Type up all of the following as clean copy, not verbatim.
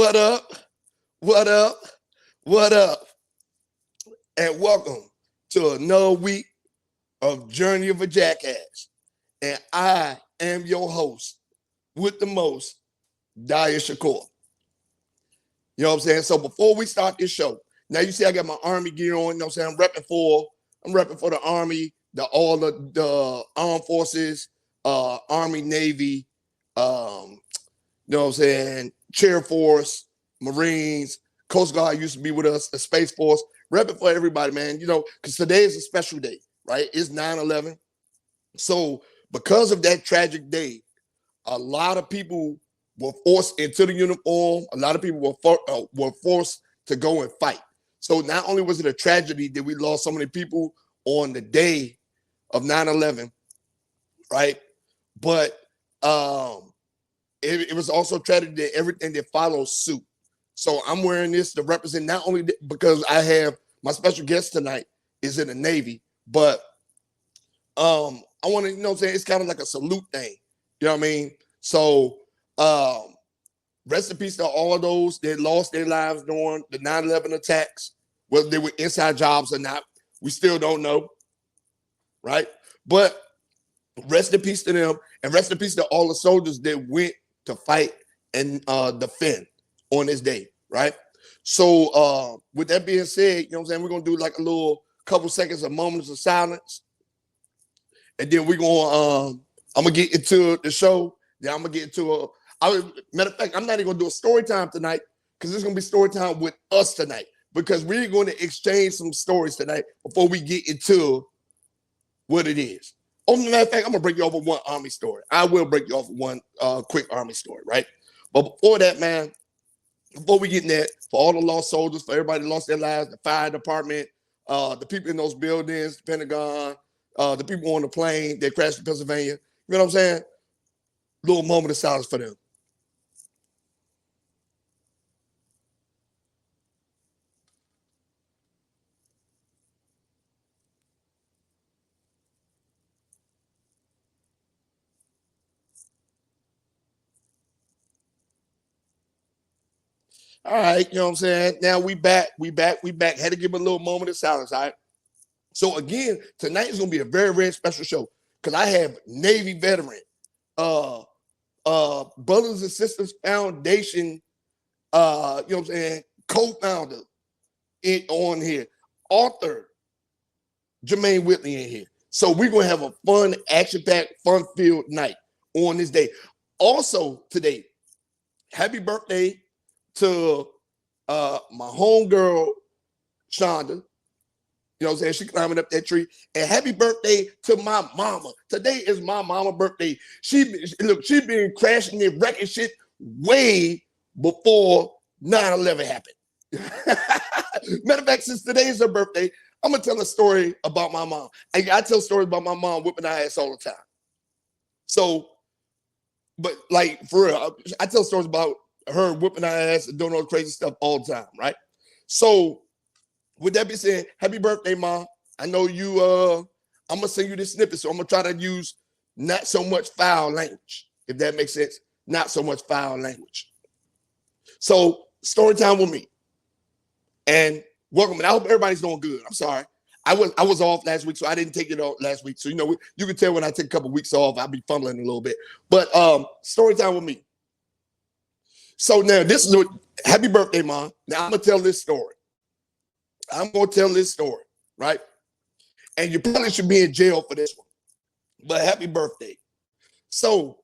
What up? What up? What up? And welcome to another week of Journey of a Jackass. And I am your host with the most, Dyer Shakur. You know what I'm saying? So before we start this show, now you see I got my Army gear on, you know what I'm saying? I'm repping for the Army, all the armed forces, Army, Navy, you know what I'm saying? Chair Force, Marines, Coast Guard used to be with us, the Space Force, repping for everybody, man. You know, because today is a special day, right? It's 9/11. So because of that tragic day, a lot of people were forced into the uniform. A lot of people were forced to go and fight. So not only was it a tragedy that we lost so many people on the day of 9/11, right? But it was also a tragedy that everything that follows suit. So I'm wearing this to represent not only because I have my special guest tonight is in the Navy, but I want to, you know what I'm saying? It's kind of like a salute thing. You know what I mean? So rest in peace to all of those that lost their lives during the 9/11 attacks, whether they were inside jobs or not. We still don't know, right? But rest in peace to them, and rest in peace to all the soldiers that went to fight and defend on this day, right? So with that being said, you know what I'm saying, we're gonna do like a little couple seconds of moments of silence, and then we're gonna I'm gonna get into the show. Then I'm gonna get into matter of fact, I'm not even gonna do a story time tonight because it's gonna be story time with us tonight, because we're going to exchange some stories tonight before we get into what it is. Oh, matter of fact, I'm gonna break you off with one Army story. I will break you off with one quick Army story, right? But before that, man, before we get in that, for all the lost soldiers, for everybody that lost their lives, the fire department, the people in those buildings, the Pentagon, the people on the plane that crashed in Pennsylvania, you know what I'm saying? Little moment of silence for them. All right, you know what I'm saying? Now we back. Had to give a little moment of silence, all right? So again, tonight is gonna be a very, very special show because I have Navy veteran, Brothers and Sisters Foundation, you know what I'm saying, co-founder on here, Author Jermaine Whitley in here. So we're gonna have a fun, action-packed, fun-filled night on this day. Also today, happy birthday to my homegirl, Shonda. You know what I'm saying? She climbing up that tree. And happy birthday to my mama. Today is my mama birthday. She been crashing and wrecking shit way before 9/11 happened. Matter of fact, since today is her birthday, I'm gonna tell a story about my mom. I tell stories about my mom whipping her ass all the time. So, but like for real, I tell stories about her whipping her ass and doing all crazy stuff all the time, right? So with that being said, happy birthday, Mom. I know you, I'm going to send you this snippet, so I'm going to try to use not so much foul language, if that makes sense. Not so much foul language. So, story time with me. And welcome. And I hope everybody's doing good. I'm sorry. I was off last week, so I didn't take it off last week. So, you know, you can tell when I take a couple of weeks off, I'll be fumbling a little bit. But story time with me. So now, this is happy birthday, Mom. Now, I'm going to tell this story. I'm going to tell this story, right? And you probably should be in jail for this one. But happy birthday. So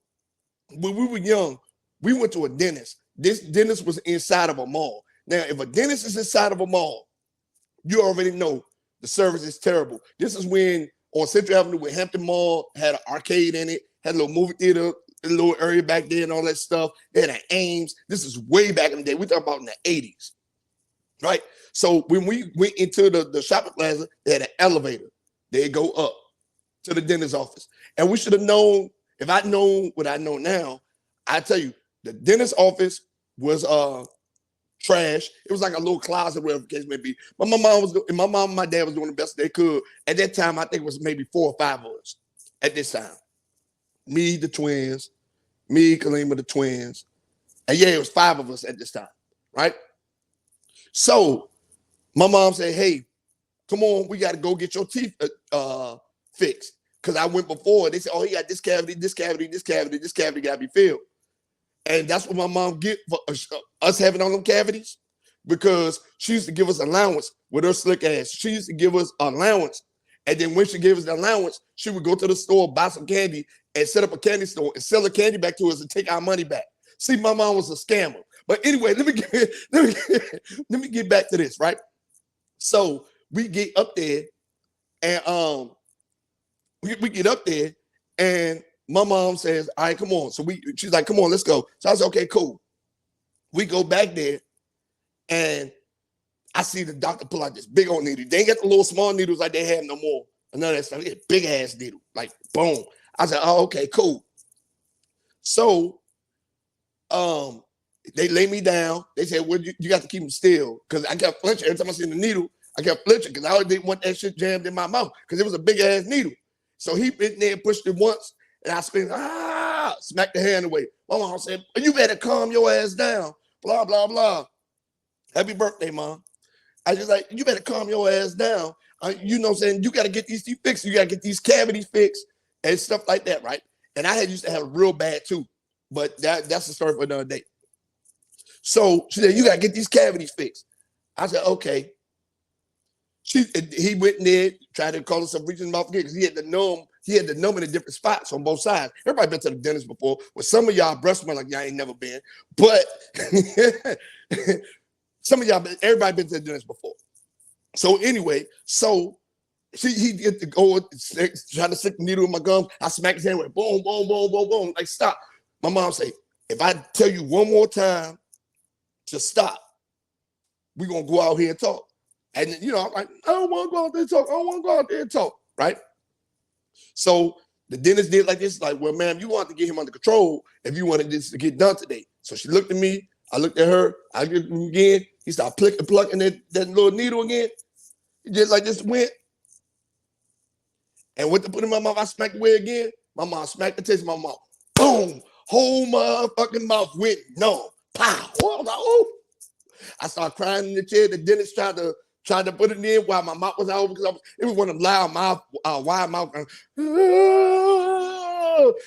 when we were young, we went to a dentist. This dentist was inside of a mall. Now, if a dentist is inside of a mall, you already know the service is terrible. This is when on Central Avenue with Hampton Mall had an arcade in it, had a little movie theater, a little area back there and all that stuff. They had an Ames. This is way back in the day. We're talking about in the 80s, right? So when we went into the shopping plaza, they had an elevator. They'd go up to the dentist's office. And we should have known, if I'd known what I know now, I tell you, the dentist's office was trash. It was like a little closet, whatever the case may be. But my mom and my dad was doing the best they could. At that time, I think it was maybe 4 or 5 of us at this time. Me, the twins, me, Kalima, the twins. And yeah, it was 5 of us at this time. right? So my mom said, hey, come on, we got to go get your teeth fixed. Because I went before. They said, oh, he got this cavity, this cavity, this cavity, this cavity got to be filled. And that's what my mom get for us having all them cavities, because she used to give us allowance with her slick ass. She used to give us allowance. And then when she gave us the allowance, she would go to the store, buy some candy, and set up a candy store and sell the candy back to us and take our money back. See, my mom was a scammer. But anyway, let me get back to this, right? So we get up there, and we get up there, and my mom says, all right, come on. So she's like, come on, let's go. So I said, okay, cool. We go back there, and I see the doctor pull out this big old needle. They ain't got the little small needles like they have no more. And none of that stuff. They big ass needle, like boom. I said, oh, okay, cool. So they lay me down. They said, well, you got to keep them still. Because I kept flinching. Every time I seen the needle, I kept flinching because I always didn't want that shit jammed in my mouth because it was a big ass needle. So he been there and pushed it once, and I screamed, smacked the hand away. My mom said, you better calm your ass down, blah, blah, blah. Happy birthday, Mom. I just like, you better calm your ass down. You know what I'm saying? You got to get these teeth fixed. You got to get these cavities fixed and stuff like that, right? And I used to have a real bad tooth, but that's the story for another day. So she said, you got to get these cavities fixed. I said, okay. He went in there, tried to call himself reaching mouth again because he had the numb in the different spots on both sides. Everybody been to the dentist before. Well, some of y'all breast smell like y'all ain't never been, but some of y'all, everybody been to the dentist before. So anyway, he get to go try to stick the needle in my gums. I smacked his hand with boom, boom, boom, boom, boom. Like, stop. My mom say, if I tell you one more time to stop, we're gonna go out here and talk. And I'm like, I don't want to go out there and talk. I don't want to go out there and talk, right? So the dentist did like this, like, well, ma'am, you want to get him under control if you wanted this to get done today. So she looked at me, I looked at her, I looked at him again. He started plucking that little needle again. He just like this went. And went to put it in my mouth, I smacked away again. My mom smacked the taste of my mouth. Boom! Whole motherfucking mouth went numb. Pow! Oh, I was like, oh. I started crying in the chair. The dentist tried to put it in while my mouth was out because it was one of them loud mouth, wide mouth.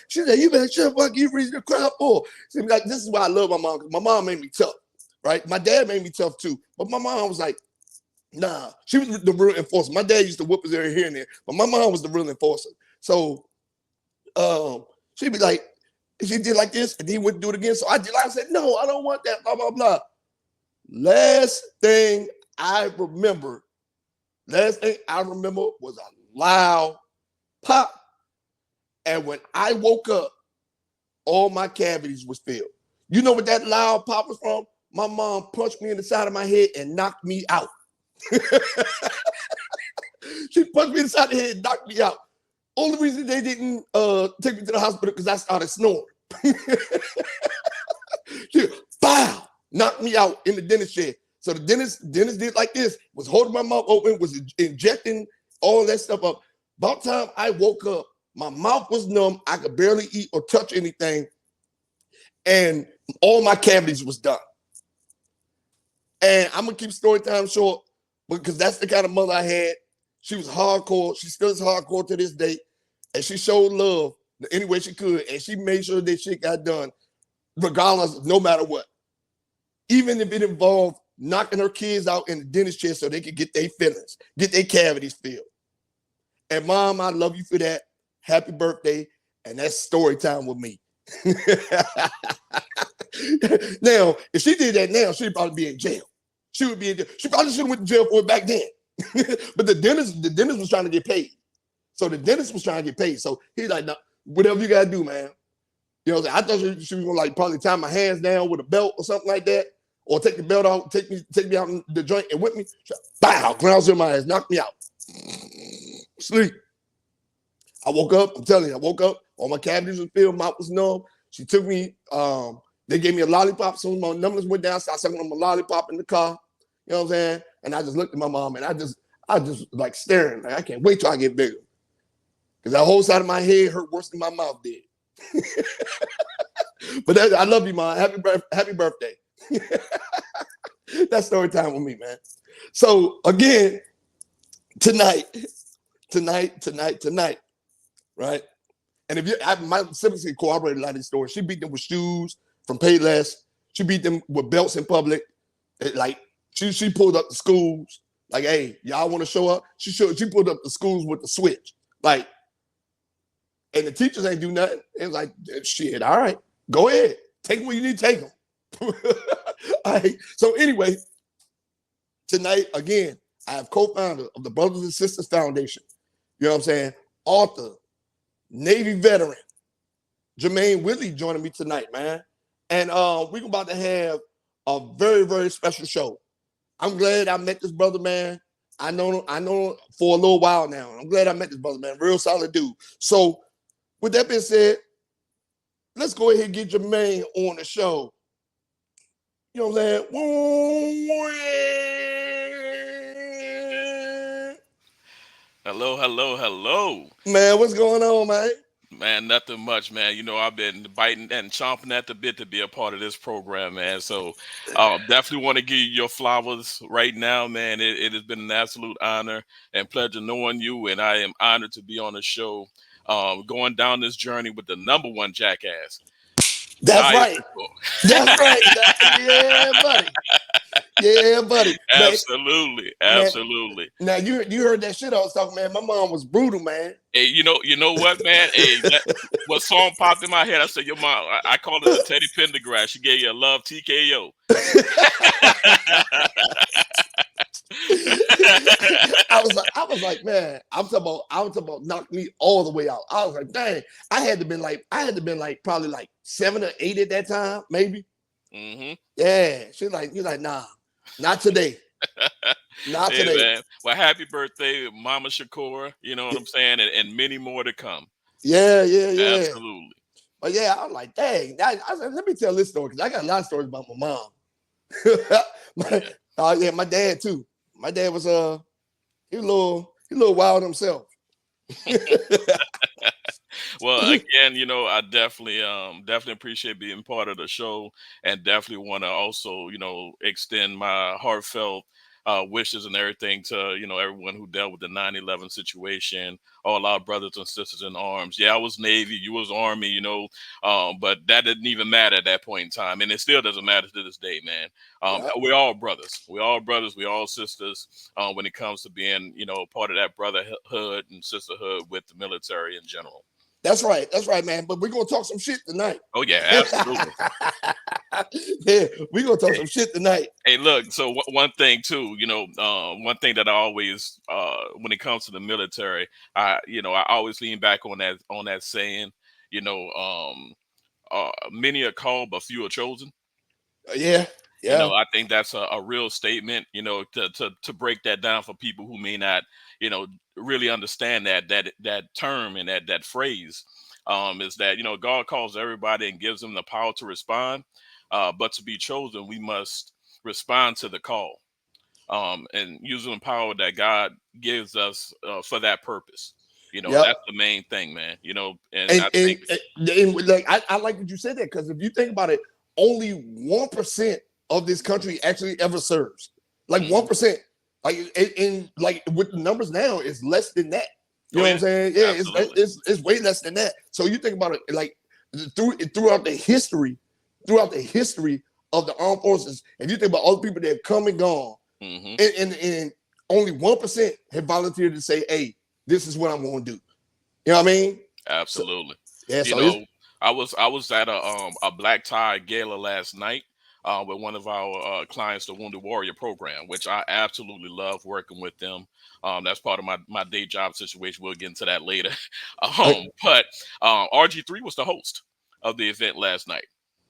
She said, you better shut up, you reason to cry for. See, like, this is why I love my mom, because my mom made me tough, right? My dad made me tough too. But my mom was like, nah, she was the real enforcer. My dad used to whoop us every here and there, but my mom was the real enforcer. So she'd be like, she did like this, and he wouldn't do it again. So I said, no, I don't want that, blah, blah, blah. Last thing I remember was a loud pop. And when I woke up, all my cavities was filled. You know what that loud pop was from? My mom punched me in the side of my head and knocked me out. She punched me in the side of the head and knocked me out. Only reason they didn't take me to the hospital because I started snoring. She, bow, knocked me out in the dentist chair. So the dentist did like this, was holding my mouth open, was injecting all that stuff up. About time I woke up, my mouth was numb. I could barely eat or touch anything. And all my cavities was done. And I'm going to keep story time short because that's the kind of mother I had. She was hardcore. She still is hardcore to this day. And she showed love any way she could. And she made sure that shit got done regardless, no matter what. Even if it involved knocking her kids out in the dentist chair so they could get their fillings, get their cavities filled. And Mom, I love you for that. Happy birthday. And that's story time with me. Now, if she did that now, she'd probably be in jail. She would be in jail. She probably should have went to jail for it back then. But the dentist was trying to get paid. So the dentist was trying to get paid. So he's like, no, whatever you gotta do, man. You know what I'm saying? I thought she was gonna like probably tie my hands down with a belt or something like that. Or take the belt out, take me out in the joint and whip me. Bow, grounds in my ass, knocked me out. Sleep. I woke up, I'm telling you, all my cavities was filled, mouth was numb. She took me, they gave me a lollipop. So my numbers went down, so I sucked on my lollipop in the car. You know what I'm saying? And I just looked at my mom and I just like staring, like I can't wait till I get bigger. Because that whole side of my head hurt worse than my mouth did. But I love you, Mom. Happy birthday. That's story time with me, man. So again, tonight, right? And if you, my siblings can corroborate a lot of these stories. She beat them with shoes from Payless. She beat them with belts in public. Like she pulled up the schools. Like, hey, y'all want to show up? She pulled up the schools with the switch. Like, and the teachers ain't do nothing. It was like, shit, all right, go ahead. Take what you need to take them. All right. So anyway, tonight, again, I have co-founder of the Brothers and Sisters Foundation. You know what I'm saying? Author, Navy veteran, Jermaine Whitley joining me tonight, man. And we're about to have a very, very special show. I'm glad I met this brother, man. I know for a little while now. I'm glad I met this brother, man. Real solid dude. So with that being said, let's go ahead and get Jermaine on the show. You know what I'm saying? Hello. Man, what's going on, man? Man, nothing much, man. I've been biting and chomping at the bit to be a part of this program, man. So definitely want to give you your flowers right now, man. It has been an absolute honor and pleasure knowing you, and I am honored to be on the show, going down this journey with the number one jackass. That's right. That's right. Yeah, buddy. Yeah, buddy. Absolutely. Now you heard that shit I was talking, man. My mom was brutal, man. Hey, you know what, man? Hey, what song popped in my head? I said, your mom. I called it a Teddy Pendergrass. She gave you a love TKO. I was like, man, I was talking about knock me all the way out. I was like, dang, I had to been like probably like 7 or 8 at that time, maybe. Mm-hmm. Yeah, she's like, nah, not today. Not hey, today. Man. Well, happy birthday, Mama Shakura. You know what I'm saying? And many more to come. Yeah. Absolutely. But yeah, I was like, dang. I said, let me tell this story because I got a lot of stories about my mom. Yeah, my dad too. My dad was he was a little wild himself. Well, again, I definitely appreciate being part of the show, and definitely want to also, extend my heartfelt wishes and everything to, everyone who dealt with the 9/11 situation, all our brothers and sisters in arms. Yeah, I was Navy, you was Army, but that didn't even matter at that point in time, and it still doesn't matter to this day, man. Yeah. We're all brothers. We're all brothers. We're all sisters when it comes to being, part of that brotherhood and sisterhood with the military in general. That's right, man. But we're gonna talk some shit tonight. Oh yeah, absolutely. Yeah, we're gonna talk some shit tonight. Hey, look. So one thing too, one thing that I always, when it comes to the military, I always lean back on that saying, many are called, but few are chosen. Yeah. I think that's a real statement, to break that down for people who may not, really understand that term and that phrase, is that, God calls everybody and gives them the power to respond. But to be chosen, we must respond to the call, and using the power that God gives us for that purpose. Yep. That's the main thing, man. And And, I think, like I like what you said there, because if you think about it, only 1% of this country actually ever serves. Like 1%. Like in like with the numbers now, it's less than that. You know what I'm saying? Yeah, it's way less than that. So you think about it, like throughout the history of the armed forces, and you think about all the people that have come and gone, and only 1% have volunteered to say, "Hey, this is what I'm going to do." You know what I mean? Absolutely. So I was at a black tie gala last night with one of our clients, the Wounded Warrior program, which I absolutely love working with them. That's part of my day job situation. We'll get into that later. But RG3 was the host of the event last night.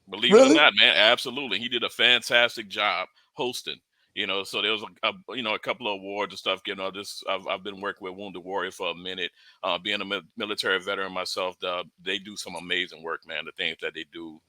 Believe it or not, man, absolutely. He did a fantastic job hosting. So there was a couple of awards and stuff. I've been working with Wounded Warrior for a minute. Being a military veteran myself, they do some amazing work, man. The things that they do,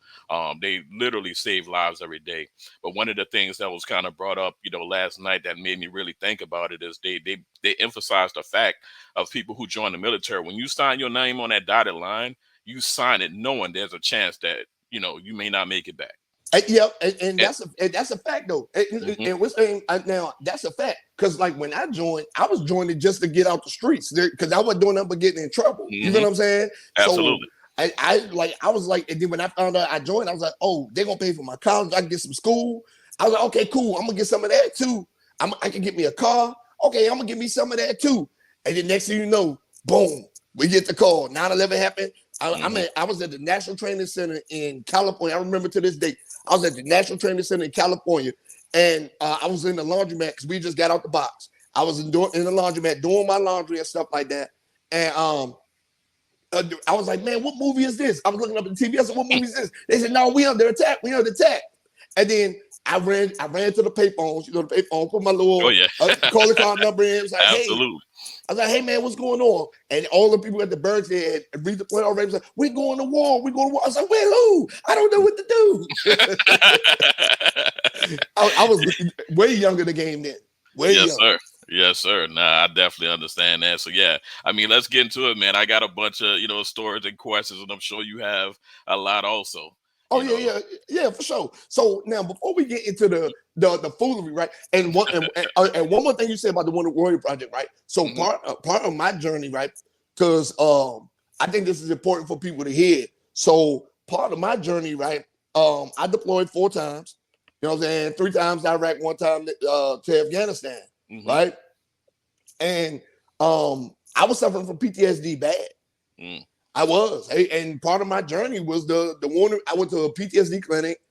they literally save lives every day. But one of the things that was kind of brought up, last night that made me really think about it is they emphasize the fact of people who join the military. When you sign your name on that dotted line, you sign it knowing there's a chance that you may not make it back. And that's a fact though. And we're saying now that's a fact because like when I joined, I was joining just to get out the streets because I wasn't doing nothing but getting in trouble. You know what I'm saying? Absolutely. So I was like, and then when I found out I joined, I was like, oh, they're gonna pay for my college. I can get some school. I was like, okay, cool. I'm gonna get some of that too. I can get me a car. Okay, I'm gonna give me some of that too. And then next thing you know, boom, we get the call. 9/11 happened. I was at the National Training Center in California. I remember to this day. I was at the National Training Center in California, and I was in the laundromat because we just got out the box. I was in the laundromat doing my laundry and stuff like that. And I was like, man, what movie is this? I was looking up at the TV. I said, what movie is this? They said, no, we under attack. We under attack. And then I ran to the payphones, the payphone, put my little calling card number in. Was like, Absolutely. Hey. I was like, hey man, what's going on? And all the people at the Bergs there read the play already. Was like, we're going to war. We're going to war. I was like, wait, who? I don't know what to do. I was way younger the game then. Yes, sir. Yes, sir. Nah, I definitely understand that. So yeah, I mean, let's get into it, man. I got a bunch of stories and questions, and I'm sure you have a lot also. Oh yeah, for sure. So now, before we get into the foolery, right? And one more thing you said about the Wonder Warrior Project, right? So part of my journey, right? Because I think this is important for people to hear. So part of my journey, right? I deployed 4 times. You know what I'm saying? 3 times to Iraq, 1 time to Afghanistan, right? And I was suffering from PTSD bad. I was, and part of my journey was the one. I went to a PTSD clinic,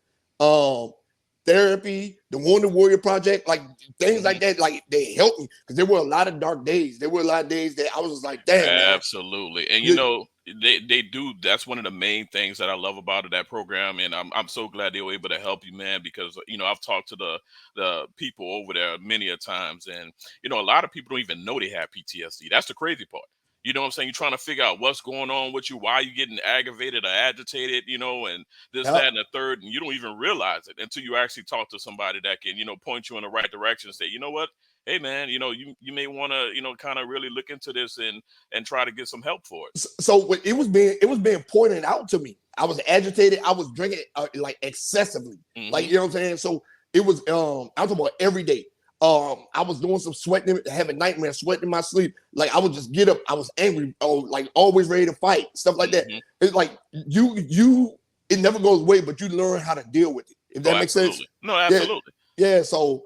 therapy, the Wonder Warrior Project, like things like that. Like they helped me because there were a lot of dark days. There were a lot of days that I was like, damn. Absolutely, man. And they do. That's one of the main things that I love about that program, and I'm so glad they were able to help you, man. Because I've talked to the people over there many a times, and a lot of people don't even know they have PTSD. That's the crazy part. You know what I'm saying? You're trying to figure out what's going on with you, why you're getting aggravated or agitated, and this, that, and the third, and you don't even realize it until you actually talk to somebody that can, point you in the right direction and say, you know what? Hey man, you may want to, kind of really look into this and try to get some help for it. So it was being pointed out to me. I was agitated. I was drinking like excessively. Like, you know what I'm saying? So it was I'm talking about every day. I was doing some sweating, having nightmares, sweating in my sleep. Like I would just get up. I was angry, like always ready to fight, stuff like that. It's like it never goes away, but you learn how to deal with it. If that makes sense. No, absolutely. Yeah. So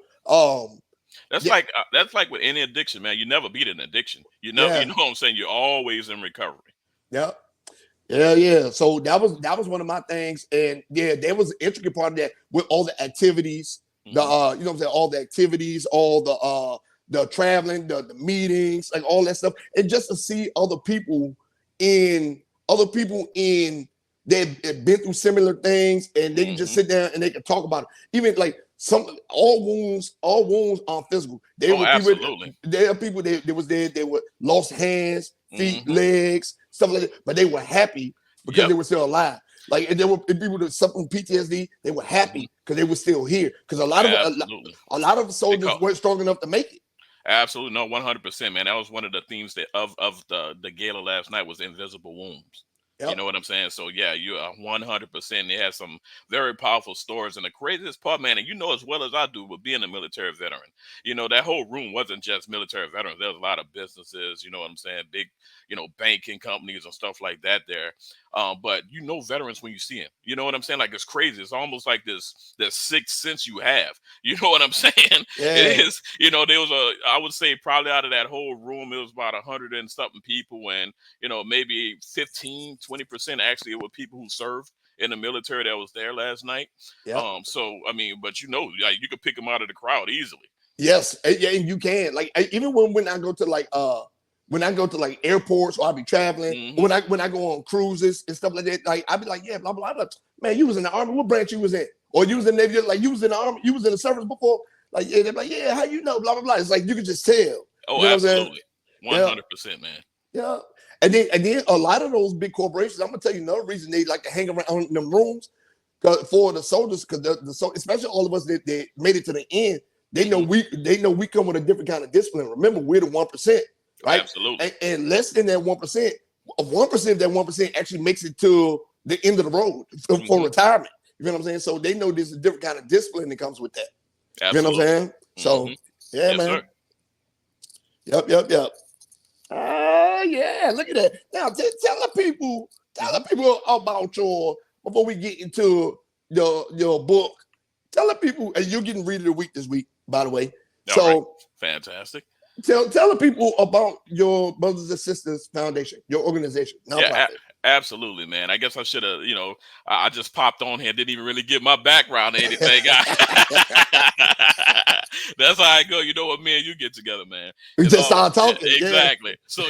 that's like with any addiction, man. You never beat an addiction. You know what I'm saying? You're always in recovery. Yeah. So that was one of my things, and there was an intricate part of that with all the activities. You know what I'm saying, all the activities, all the traveling, the meetings, like all that stuff, and just to see other people they've been through similar things, and they can just sit down and they can talk about it. Even like all wounds aren't physical. Absolutely. There are people they were lost hands, feet, legs, stuff like that, but they were happy because they were still alive. Like, and there were people that suffered from PTSD. They were happy because they were still here. Because a lot of soldiers weren't strong enough to make it. Absolutely, no, 100%, man. That was one of the themes of the gala last night was invisible wounds. Yep. You know what I'm saying? So yeah, you are 100%. They had some very powerful stories, and the craziest part, man, and as well as I do, with being a military veteran, that whole room wasn't just military veterans. There's a lot of businesses, you know what I'm saying, big, banking companies and stuff like that there. But veterans when you see them, you know what I'm saying? Like it's crazy. It's almost like this sixth sense you have. You know what I'm saying? Yeah. It is. There was I would say probably out of that whole room, it was about 100 and something people, and maybe 15-20% actually were people who served in the military that was there last night. Yeah. So I mean, but like, you could pick them out of the crowd easily. Yes, and you can. Like even when I go to like airports, or I'll be traveling, when I go on cruises and stuff like that, like I'll be like, yeah, blah blah blah. Man, you was in the Army. What branch you was in? Or you was in the Navy? Like you was in the Army. You was in the service before? Like they're like, yeah, how you know? Blah blah blah. It's like you can just tell. Oh, absolutely, 100%, man. Yeah. And then a lot of those big corporations, I'm gonna tell you another reason they like to hang around in them rooms for the soldiers, because especially all of us that made it to the end, they know we come with a different kind of discipline. Remember, we're the 1%, right? Absolutely. And less than that 1%, of 1% of that 1% actually makes it to the end of the road for retirement. You know what I'm saying? So they know there's a different kind of discipline that comes with that. Absolutely. You know what I'm saying? So yeah, yes, man. Sir. Yep. Yeah, look at that. Now tell the people about your, before we get into your book. Tell the people, and you're getting Read of the Week this week, by the way. All So right. Fantastic. Tell the people about your Brothers and Sisters Foundation, your organization, nonprofit. Yeah, absolutely, man. I guess I should have, I just popped on here, didn't even really give my background or anything. That's how I go. You know what, me and you get together, man. We just started talking. Exactly. So,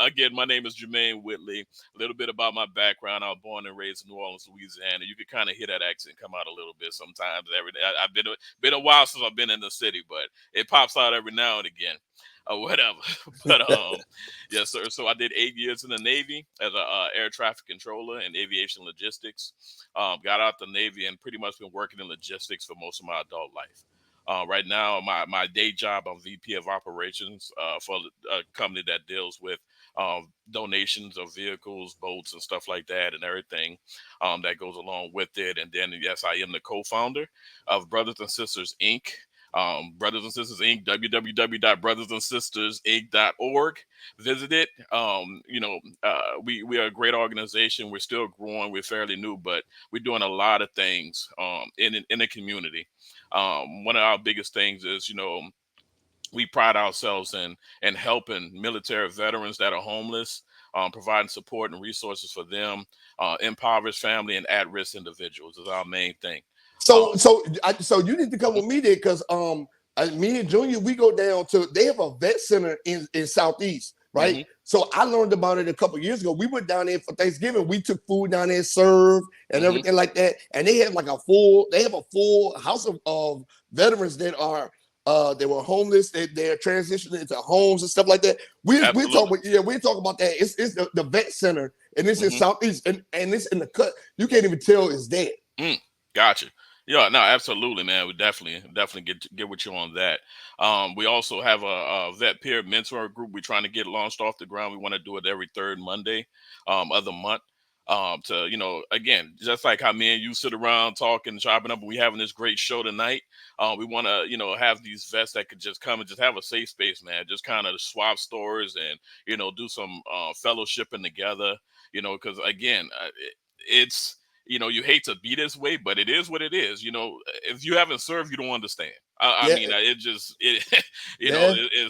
again, my name is Jermaine Whitley. A little bit about my background. I was born and raised in New Orleans, Louisiana. You can kind of hear that accent come out a little bit sometimes. Every day, I've been a while since I've been in the city, but it pops out every now and again. Or whatever. But yes, sir. So I did 8 years in the Navy as a air traffic controller in aviation logistics. Got out the Navy and pretty much been working in logistics for most of my adult life. Right now, my day job, I'm VP of operations for a company that deals with donations of vehicles, boats, and stuff like that, and everything that goes along with it. And then, yes, I am the co-founder of Brothers and Sisters Inc. Brothers and Sisters Inc. www.brothersistersinc.org. Visit it. We are a great organization. We're still growing. We're fairly new, but we're doing a lot of things in the community. One of our biggest things is, we pride ourselves in helping military veterans that are homeless, providing support and resources for them, impoverished family and at-risk individuals is our main thing. So you need to come with me there, because me and Junior, we go down to, they have a vet center in Southeast, right? Mm-hmm. So I learned about it a couple of years ago. We went down there for Thanksgiving. We took food down there, served and everything like that. And they have a full house of veterans that are they were homeless. They're transitioning into homes and stuff like that. We're talking about that. It's the vet center, and it's in Southeast, and it's in the cut. You can't even tell it's there. Gotcha. Yeah, no, absolutely, man. We definitely get with you on that. We also have a vet peer mentor group we're trying to get launched off the ground. We want to do it every third Monday of the month. To, again, just like how me and you sit around talking, chopping up, and we having this great show tonight. We want to, have these vets that could just come and just have a safe space, man. Just kind of swap stories and, do some fellowshipping together, because again, it's, you hate to be this way, but it is what it is. If you haven't served, you don't understand. I mean, it's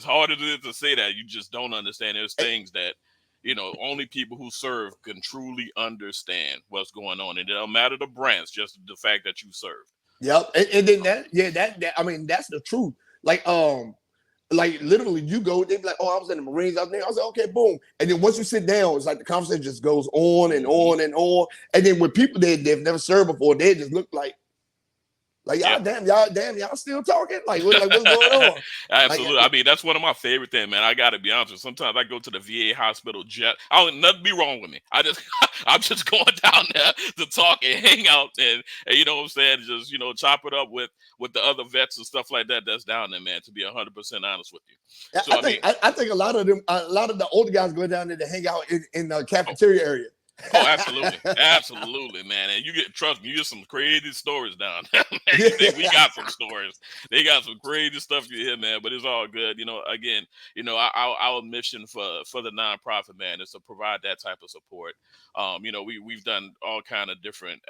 hard to say that. You just don't understand. There's things that, only people who serve can truly understand what's going on. And it don't matter the branch, just the fact that you served. Yep. And then that I mean, that's the truth. Like literally you go, they be like, oh, I was in the Marines out there. I was like, okay, boom. And then once you sit down, it's like the conversation just goes on and on and on. And then with people they've never served before, they just look like y'all, y'all still talking? Like what's going on? Absolutely. I mean, that's one of my favorite things, man. I gotta be honest with you. Sometimes I go to the VA hospital jet. Nothing be wrong with me. I'm just going down there to talk and hang out and you know what I'm saying, just chop it up with the other vets and stuff like that that's down there, man, to be 100% honest with you. So I think a lot of the older guys go down there to hang out in the cafeteria area. Oh, absolutely, man. And trust me, you get some crazy stories down there. We got some stories. They got some crazy stuff you hear, man. But it's all good. Again, our mission for the nonprofit, man, is to provide that type of support. We've done all kind of different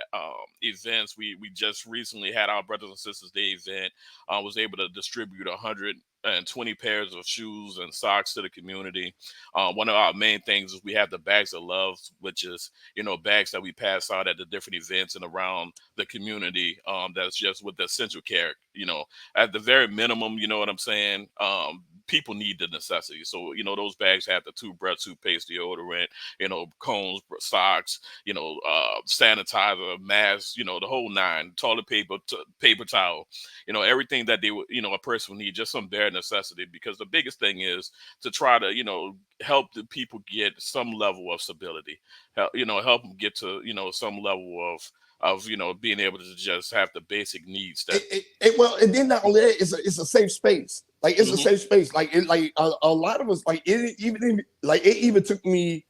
events. We just recently had our Brothers and Sisters Day event. Was able to distribute 120 pairs of shoes and socks to the community. One of our main things is we have the bags of love, which is bags that we pass out at the different events and around the community. That's just with the essential care. At the very minimum, you know what I'm saying. People need the necessity. So, those bags have the toothbrush, toothpaste, deodorant, combs, socks, sanitizer, masks, the whole nine, toilet paper, paper towel, everything that they would, a person would need, just some bare necessity. Because the biggest thing is to try to, help the people get some level of stability, help them get to, some level of being able to just have the basic needs that and then not only that, it's a safe space. Like it's a safe space. Like a lot of us, it even took me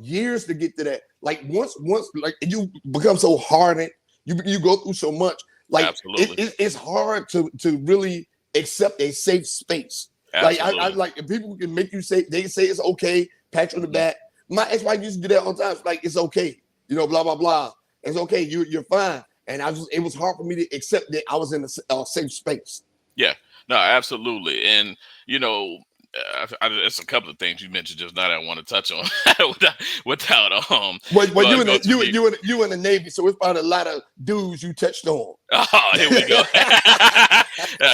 years to get to that. like once like you become so hardened, you go through so much. Like it's hard to really accept a safe space. Like I like if people can make you say they say it's okay, pat you on the back. My ex-wife used to do that all the time. Like it's okay, you know, blah blah blah. It's okay, you're fine. And it was hard for me to accept that I was in a safe space. Yeah, no, absolutely. And you know, it's a couple of things you mentioned just now that I want to touch on without Well, you in the Navy, so it's probably a lot of dudes you touched on. Oh, here we go.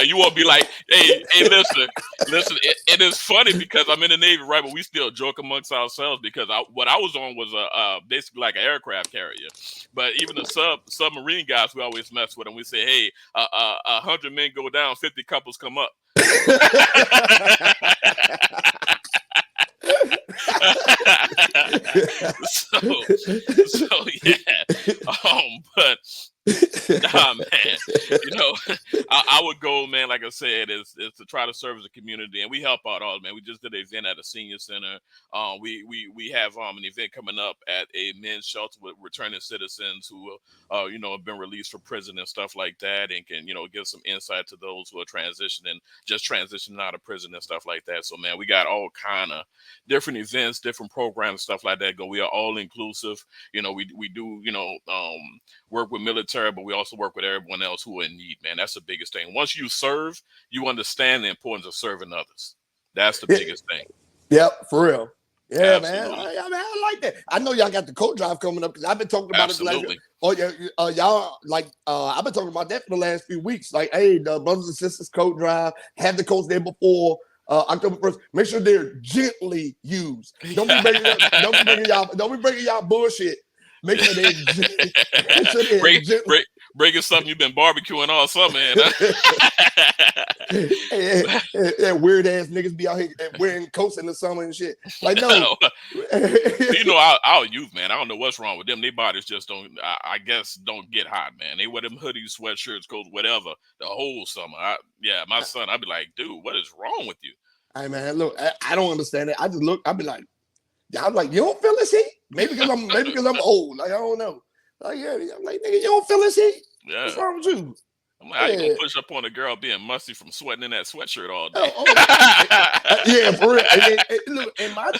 You won't be like, hey, listen. It is funny because I'm in the Navy, right? But we still joke amongst ourselves because what I was on was basically like an aircraft carrier. But even the submarine guys, we always mess with them. We say, hey, 100 men go down, 50 couples come up. so yeah, but nah, man, you know, our goal, man, like I said, is to try to serve as a community, and we help out all, man. We just did an event at a senior center. We have an event coming up at a men's shelter with returning citizens who you know, have been released from prison and stuff like that, and can, you know, give some insight to those who are transitioning out of prison and stuff like that. So, man, we got all kind of different events, different programs, stuff like that. We are all inclusive. You know, we do, you know, work with military, but we also work with everyone else who are in need, man. That's the biggest thing. Once you serve, you understand the importance of serving others. That's the biggest thing. Yep, for real. Yeah, absolutely. Man. I like that. I know y'all got the coat drive coming up because I've been talking about absolutely. it. Oh yeah, y'all like I've been talking about that for the last few weeks. Like, hey, the brothers and sisters coat drive, have the coats there before October 1st. Make sure they're gently used. Don't be bringing y'all bullshit. Make sure they're bringing something you've been barbecuing all summer. And weird ass niggas be out here wearing coats in the summer and shit. Like, no. You know, our youth, man, I don't know what's wrong with them. Their bodies just don't, I guess, don't get hot, man. They wear them hoodies, sweatshirts, coats, whatever, the whole summer. My son, I'd be like, dude, what is wrong with you? Hey, man, look, I don't understand it. I just look, I'd be like, I'm like, you don't feel this heat? Maybe because I'm old. Like, I don't know. Like, yeah, I'm like, nigga, you don't feel this heat? Yeah. What's wrong with you? I'm like, how you gonna push up on a girl being musty from sweating in that sweatshirt all day? Yeah, for real. Look, and my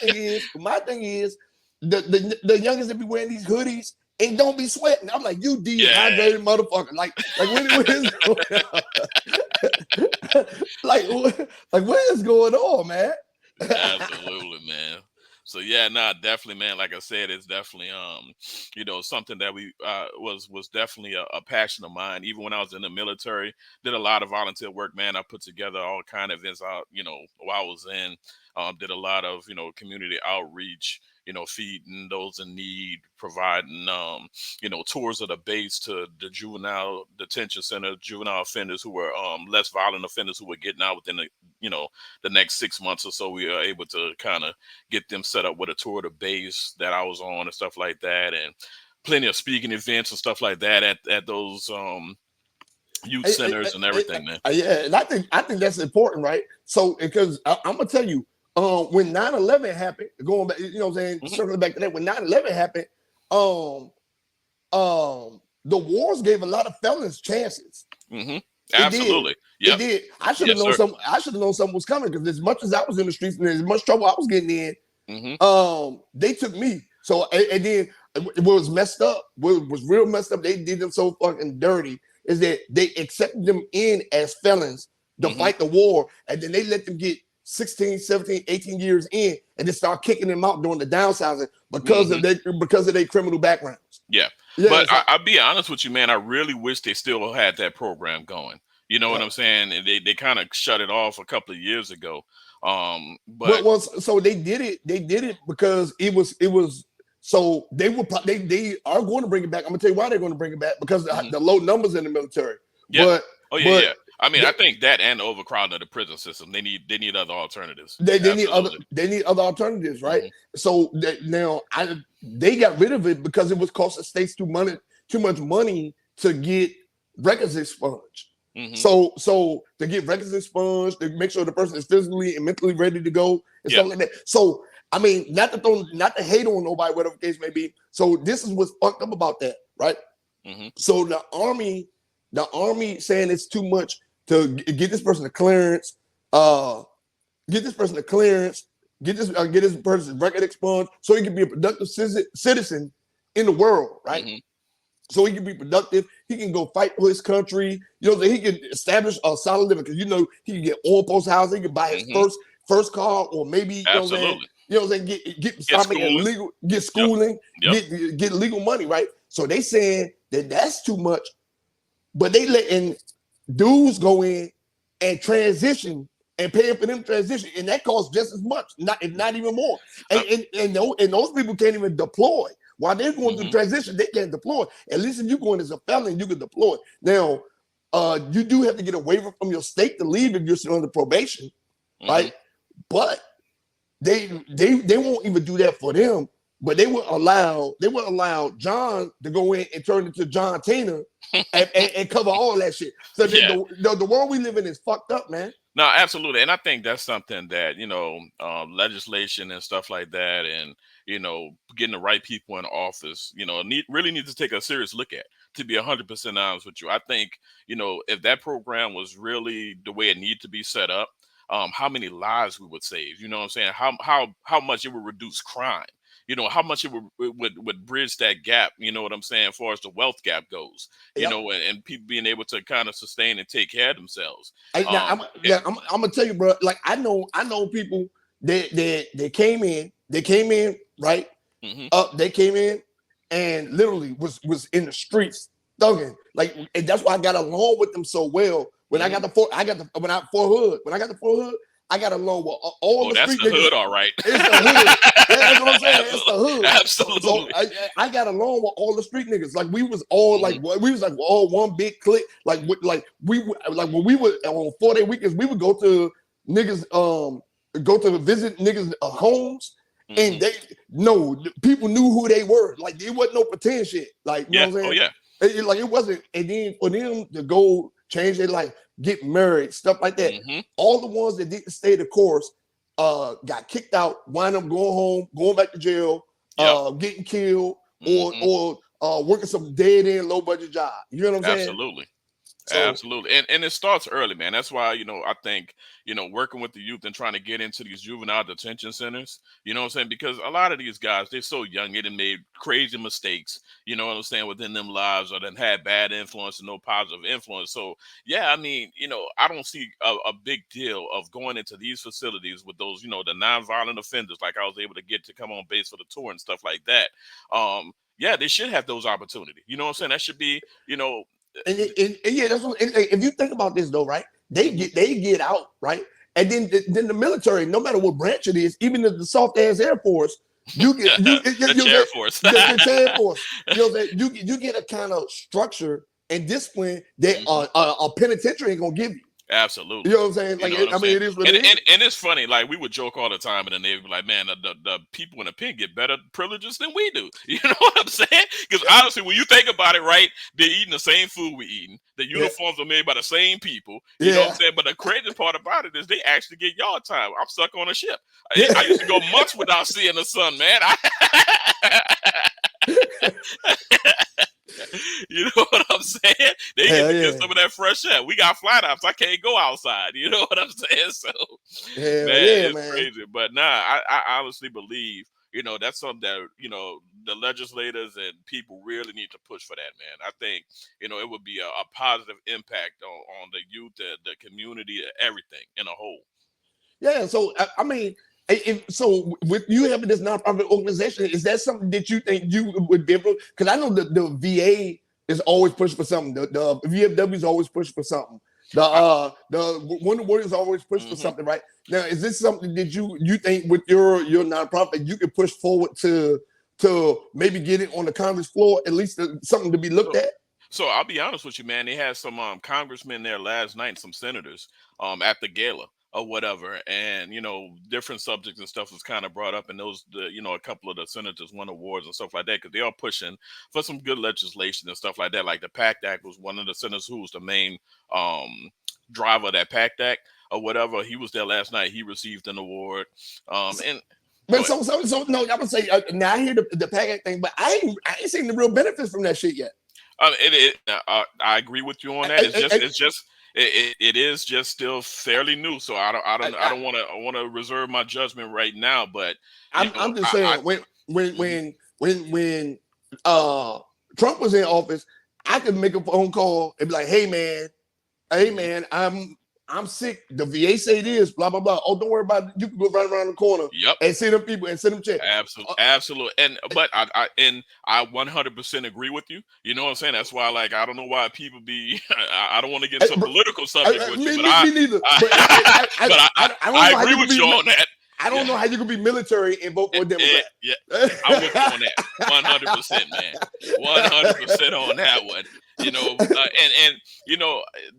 thing is, the youngest that be wearing these hoodies and don't be sweating. I'm like, you dehydrated motherfucker. Like what is like what is going on, man? Absolutely, man. So yeah, definitely, man. Like I said, it's definitely you know, something that we was definitely a passion of mine. Even when I was in the military, did a lot of volunteer work, man. I put together all kind of events out, you know, while I was in. Did a lot of, you know, community outreach, you know, feeding those in need, providing you know, tours of the base to the juvenile detention center, juvenile offenders who were less violent offenders who were getting out within the, you know, the next 6 months or so. We are able to kind of get them set up with a tour of the base that I was on and stuff like that, and plenty of speaking events and stuff like that at those youth centers and everything, man. Yeah, and I think that's important, right? So because I'm gonna tell you, when 9/11 happened, going back, you know what I'm saying, circling back to that, when 9/11 happened, the wars gave a lot of felons chances. Absolutely. It did. I should have known something. I should have known something was coming, because as much as I was in the streets and as much trouble I was getting in, they took me. So and then it was messed up. What was real messed up, they did them so fucking dirty, is that they accepted them in as felons to fight the war, and then they let them get 16, 17, 18 years in, and then start kicking them out during the downsizing because of their criminal backgrounds. Yeah, but I'll be honest with you, man. I really wish they still had that program going. You know what I'm saying? And they kind of shut it off a couple of years ago. But so they did it. They did it because it was. So they are going to bring it back. I'm gonna tell you why they're going to bring it back, because the low numbers in the military. Yeah. But, I mean, I think that and the overcrowding of the prison system, they need other alternernatives. They need other alternatives, right? So now they got rid of it because it was costing states too much money to get records expunged. So to get records expunged, to make sure the person is physically and mentally ready to go and stuff like that. So I mean, not to hate on nobody, whatever the case may be. So this is what's fucked up about that, right? Mm-hmm. So the army saying it's too much to get this person a clearance, get this person a clearance, get this person's record expunged, so he can be a productive citizen in the world, right? Mm-hmm. So he can be productive. He can go fight for his country. You know, he can establish a solid living because he can get on post housing. He can buy his Mm-hmm. first car, or maybe Absolutely. start making Schooling. legal, get schooling, Yep. get legal money, right? So they saying that that's too much, but they letting dudes go in and transition and paying for them transition, and that costs just as much, if not even more. And those people can't even deploy. While they're going through transition, they can't deploy. At least if you're going as a felon, you can deploy. Now, you do have to get a waiver from your state to leave if you're still under probation, right? But they won't even do that for them. But they will allow John to go in and turn into John Tina and cover all that shit. So the world we live in is fucked up, man. No, absolutely. And I think that's something that, legislation and stuff like that, and, getting the right people in office, really need to take a serious look at, to be 100% honest with you. I think, if that program was really the way it needed to be set up, how many lives we would save, you know what I'm saying? How much it would reduce crime. How much it would bridge that gap, you know what I'm saying, as far as the wealth gap goes, and people being able to kind of sustain and take care of themselves. I'm gonna tell you, bro. Like I know people that came in, right? They came in and literally was in the streets thugging. Like, and that's why I got along with them so well. When I got the Fort Hood, I got along with all the street niggas. That's the hood, all right. It's the hood. That's what I'm saying. It's the hood. Absolutely. So I got along with all the street niggas. Like we was all all one big clique. When we were on 4-day weekends, we would go to niggas go to visit niggas homes, and people knew who they were. Like there wasn't no pretend shit. Like you know what I'm saying? Oh yeah. It wasn't. And then for them to go change their life, get married, stuff like that. All the ones that didn't stay the course got kicked out, wind up going home, going back to jail, getting killed, or working some dead end low budget job. You know what I'm saying? Absolutely. Absolutely. And it starts early, man. That's why, I think, working with the youth and trying to get into these juvenile detention centers, you know what I'm saying? Because a lot of these guys, they're so young, they done made crazy mistakes, you know what I'm saying, within them lives, or then had bad influence and no positive influence. So, yeah, I mean, I don't see a big deal of going into these facilities with those, the nonviolent offenders, like I was able to get to come on base for the tour and stuff like that. Yeah, they should have those opportunities. You know what I'm saying? That should be, And that's what, if you think about this though, right? They get out, right? And then the military, no matter what branch it is, even the soft ass Air Force, you get the Air Force. The Air Force. You get a kind of structure and discipline that a penitentiary ain't gonna give you. Absolutely. You know what I'm saying? Like, it is what it is. And it's funny, like we would joke all the time in the Navy, like, man, the people in the pen get better privileges than we do. You know what I'm saying? Because honestly, when you think about it, right, they're eating the same food we eating. The uniforms are made by the same people. You know what I'm saying? But the crazy part about it is they actually get yard time. I'm stuck on a ship. I used to go months without seeing the sun, man. You know what I'm saying? They get some of that fresh air. We got flat ups. I can't go outside. You know what I'm saying? So, it's crazy. But I honestly believe, that's something that, the legislators and people really need to push for that, man. I think, it would be a positive impact on the youth, the community, everything in a whole. Yeah. So, I mean, so with you having this nonprofit organization, is that something that you think you would be able? Because I know the VA is always pushing for something. The VFW is always pushing for something. The Wonder Warriors always push for something, right? Now, is this something that you think with your nonprofit you could push forward to maybe get it on the Congress floor, at least something to be looked at? So I'll be honest with you, man. They had some congressmen there last night, and some senators at the gala or whatever, and different subjects and stuff was kind of brought up, and a couple of the senators won awards and stuff like that because they are pushing for some good legislation and stuff like that. Like the PACT Act was one of the senators who was the main driver of that PACT Act or whatever. He was there last night. He received an award, and But so no, I'm gonna say now I hear the PAC thing, but I ain't seen the real benefits from that shit yet. I agree with you on that. It is just still fairly new, so I don't want to reserve my judgment right now. But I'm just saying when Trump was in office, I could make a phone call and be like, hey man, I'm sick. The VA say it is, blah blah blah. Oh, don't worry about it. You can go right around the corner and see them people and send them checks. Absolutely. But I 100% agree with you. You know what I'm saying? That's why, like, I don't know why people be. I don't want to get into political subject with you, but me neither. I agree with you on that. I don't know how you can be military and vote for a Democrat. Yeah, I'm with you on that. 100%, man. 100% on that one. And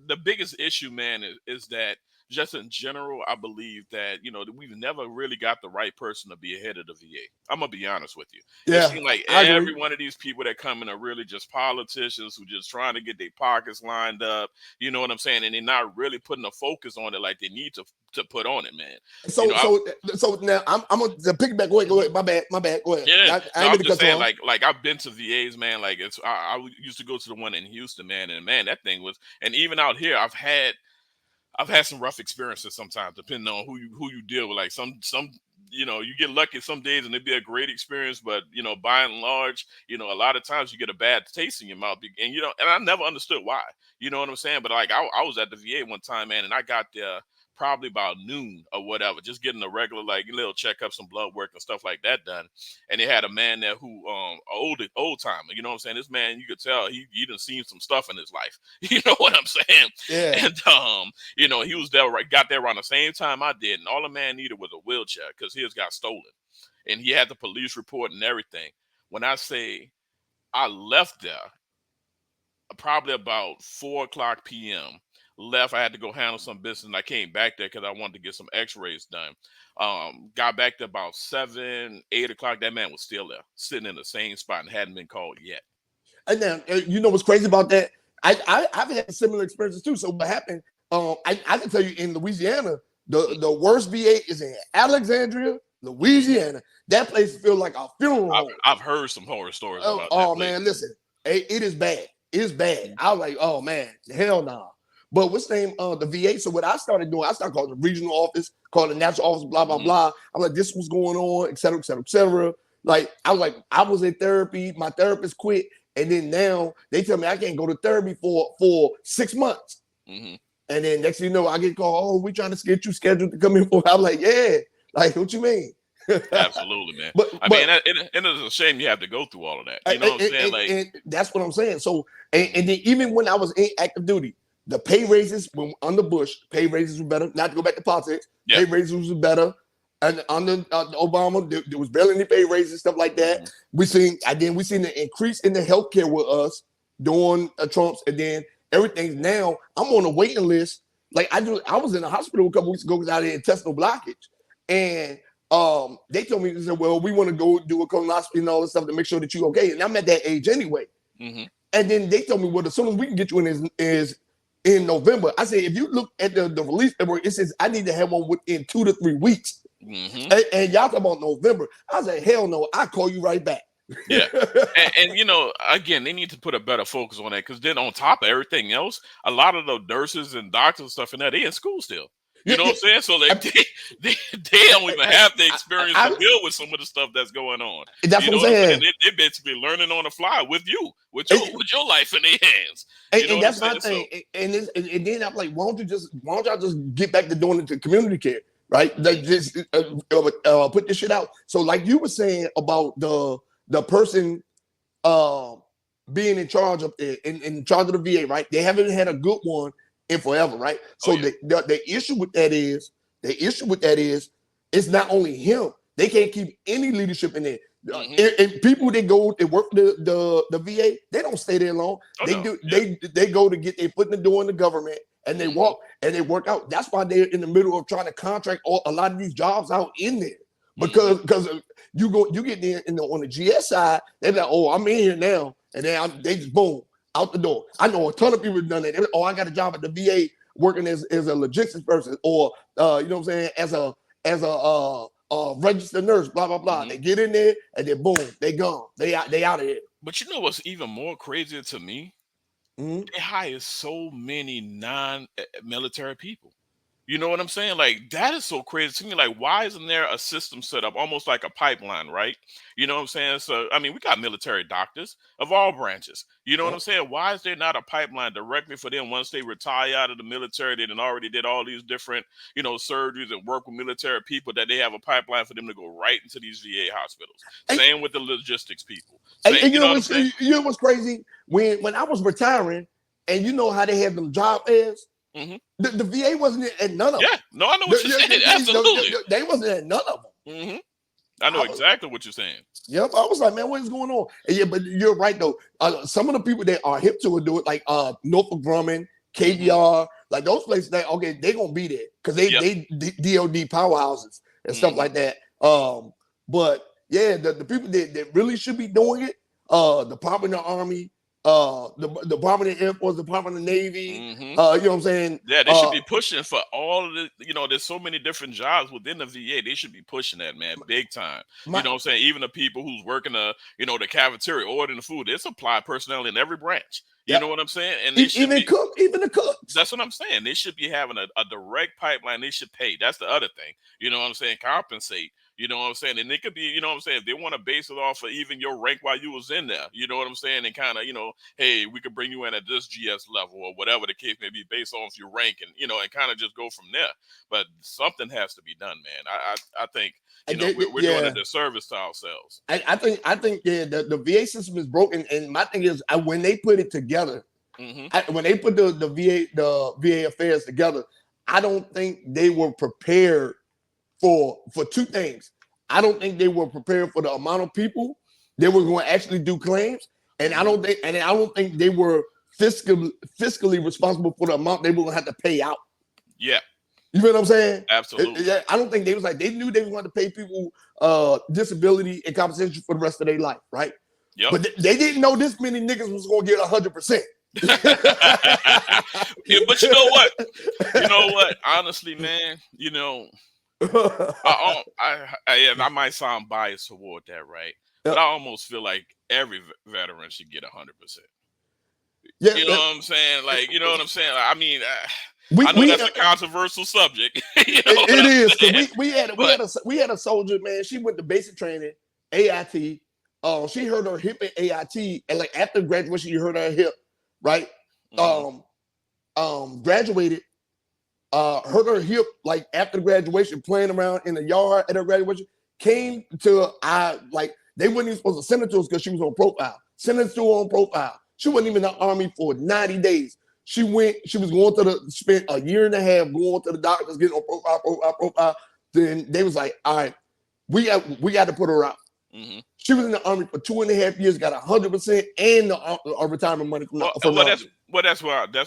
the biggest issue, man, is that just in general, I believe that we've never really got the right person to be ahead of the VA. I'm gonna be honest with you. Yeah, it seems like every one of these people that come in are really just politicians who just trying to get their pockets lined up. You know what I'm saying? And they're not really putting a focus on it like they need to put on it, man. So now I'm gonna piggyback. Go ahead. My bad. Go ahead. Yeah, I'm just saying, like I've been to VAs, man. Like I used to go to the one in Houston, man, and man, that thing was. And even out here, I've had some rough experiences sometimes, depending on who you deal with. Like some you get lucky some days and it'd be a great experience, but by and large, a lot of times you get a bad taste in your mouth, and and I never understood why. You know what I'm saying? But like I was at the VA one time, man, and I got there probably about noon or whatever, just getting a regular like little checkup, some blood work and stuff like that done. And they had a man there who old timer, you know what I'm saying? This man, you could tell he done seen some stuff in his life. You know what I'm saying? Yeah. And he was there, got there around the same time I did, and all the man needed was a wheelchair because his got stolen. And he had the police report and everything. When I say I left there probably about 4:00 p.m. Left, I had to go handle some business, and I came back there because I wanted to get some x-rays done. Got back to about 7, 8 o'clock. That man was still there, sitting in the same spot and hadn't been called yet. And now, you know what's crazy about that? I've had similar experiences too. So what happened? I can tell you in Louisiana, the worst VA is in Alexandria, Louisiana. That place feels like a funeral home. I've heard some horror stories about that. Oh man, listen, it is bad. It's bad. I was like, oh man, hell no. Nah. But what's the name of the VA? So what I started doing, I started calling the regional office, calling the national office, blah, blah, blah. I'm like, this was going on, et cetera, et cetera, et cetera. Like, I was in therapy. My therapist quit. And then now they tell me I can't go to therapy for 6 months. Mm-hmm. And then next thing you know, I get called, we trying to get you scheduled to come in for. I'm like, yeah. Like, what you mean? Absolutely, man. But it's a shame you have to go through all of that. You know what I'm saying? And that's what I'm saying. So, and then even when I was in active duty, the pay raises under Bush, pay raises were better. Not to go back to politics, pay raises were better. And under Obama, there was barely any pay raises, stuff like that. Mm-hmm. We seen the increase in the healthcare with us during Trump's, and then everything's now. I'm on a waiting list. Like I was in the hospital a couple weeks ago because I had intestinal blockage, and they told me, they said, well, we want to go do a colonoscopy and all this stuff to make sure that you're okay. And I'm at that age anyway. Mm-hmm. And then they told me, well, as soon as we can get you in is in November. I said, if you look at the release paperwork, it says I need to have one within 2 to 3 weeks. Mm-hmm. And y'all talking about November. I said, hell no, I'll call you right back. Yeah. and again, they need to put a better focus on that, because then on top of everything else, a lot of the nurses and doctors and stuff in there, they in school still. You know what I'm saying? So they don't even have the experience to deal with some of the stuff that's going on. That's what I'm saying. They're basically learning on the fly with you, with your life in their hands. And that's my thing. And then I'm like, why don't y'all just get back to doing it to community care, right? Like just put this shit out. So like you were saying about the person being in charge of in charge of the VA, right? They haven't had a good one in forever, right? So the issue with that is it's not only him. They can't keep any leadership in there. Mm-hmm. And people that work the VA, they don't stay there long. They go to get their foot in the door in the government, and they walk and they work out. That's why they're in the middle of trying to contract a lot of these jobs out in there, because you get there on the GS side, they're like, oh, I'm in here now, and then they just boom out the door. I know a ton of people have done that. Oh, I got a job at the VA working as a logistics person, or you know what I'm saying, as a registered nurse, blah blah blah. Mhm. They get in there and then boom, they gone. They out of here. But you know what's even more crazier to me? Mhm. They hire so many non-military people. You know what I'm saying? Like that is so crazy to me. Like, why isn't there a system set up almost like a pipeline, right? You know what I'm saying? So, I mean, we got military doctors of all branches. You know what I'm Yep. saying? Why is there not a pipeline directly for them once they retire out of the military? They done already did all these different, surgeries and work with military people that they have a pipeline for them to go right into these VA hospitals. And, Same with the logistics people. and, Same, and you know what I'm saying? you know what's crazy? When I was retiring, and you know how they had them job fairs, Hmm. the VA wasn't at none of Yeah. them. No, I know what you're saying. Absolutely. They wasn't at none of them. Hmm. I know I was, exactly what you're saying. yep, I was like, man, what is going on? And yeah, but you're right though. Some of the people that are hip to it do it, like Norfolk Grumman, Hmm. KBR, like those places. That okay, they gonna be there because Yep. they DOD powerhouses and stuff Hmm. like that. But yeah, the people that really should be doing it, Department of Army, the Department of Air Force, Department of Navy. Hmm. You know what I'm saying? Yeah, they should be pushing for all of the, there's so many different jobs within the VA. They should be pushing that, man, big time. You My, know what I'm saying? Even the people who's working the cafeteria, ordering the food, they supply personnel in every branch. You yeah, know what I'm saying? And they should even be, even the cooks. that's what I'm saying. They should be having a direct pipeline. They should pay. That's the other thing. You know what I'm saying? Compensate. You know what I'm saying? And it could be, you know what I'm saying? If they want to base it off of even your rank while you was in there, you know what I'm saying? And kind of, hey, we could bring you in at this GS level or whatever the case may be based off your rank and, and kind of just go from there. But something has to be done, man. I think, we're doing a Yeah. disservice to ourselves. I think yeah, the VA system is broken. And my thing is, when they put it together, Hmm. when they put the VA affairs together, I don't think they were prepared for two things. I don't think they were prepared for the amount of people they were going to actually do claims, and Hmm. I don't think they were fiscally responsible for the amount they were going to have to pay out. Yeah, You know what I'm saying? absolutely. I don't think they was like they knew they were going to pay people disability and compensation for the rest of their life, right? Yep. But they didn't know this many niggas was going to get 100%. Yeah, but you know what? You know what? Honestly, man, I might sound biased toward that, right? But Yep. I almost feel like every veteran should get 100%. Yeah, You know what I'm saying? Like, you know what I'm saying? I mean, we I know we that's a controversial subject. You know what it I'm is saying? because But we had a soldier, man. She went to basic training, AIT. She hurt her hip at AIT, and like after graduation, she hurt her hip, right? mhm, Graduated, hurt her hip like after graduation, playing around in the yard at her graduation. Came to like they weren't even supposed to send her to us because she was on profile. Send her to her on profile. She wasn't even in the army for 90 days. She was going to spent a year and a half going to the doctors, getting on profile. Then they was like, all right, we got to put her out. mhm. She was in the army for 2.5 years, got 100% and the retirement money from from the army. That's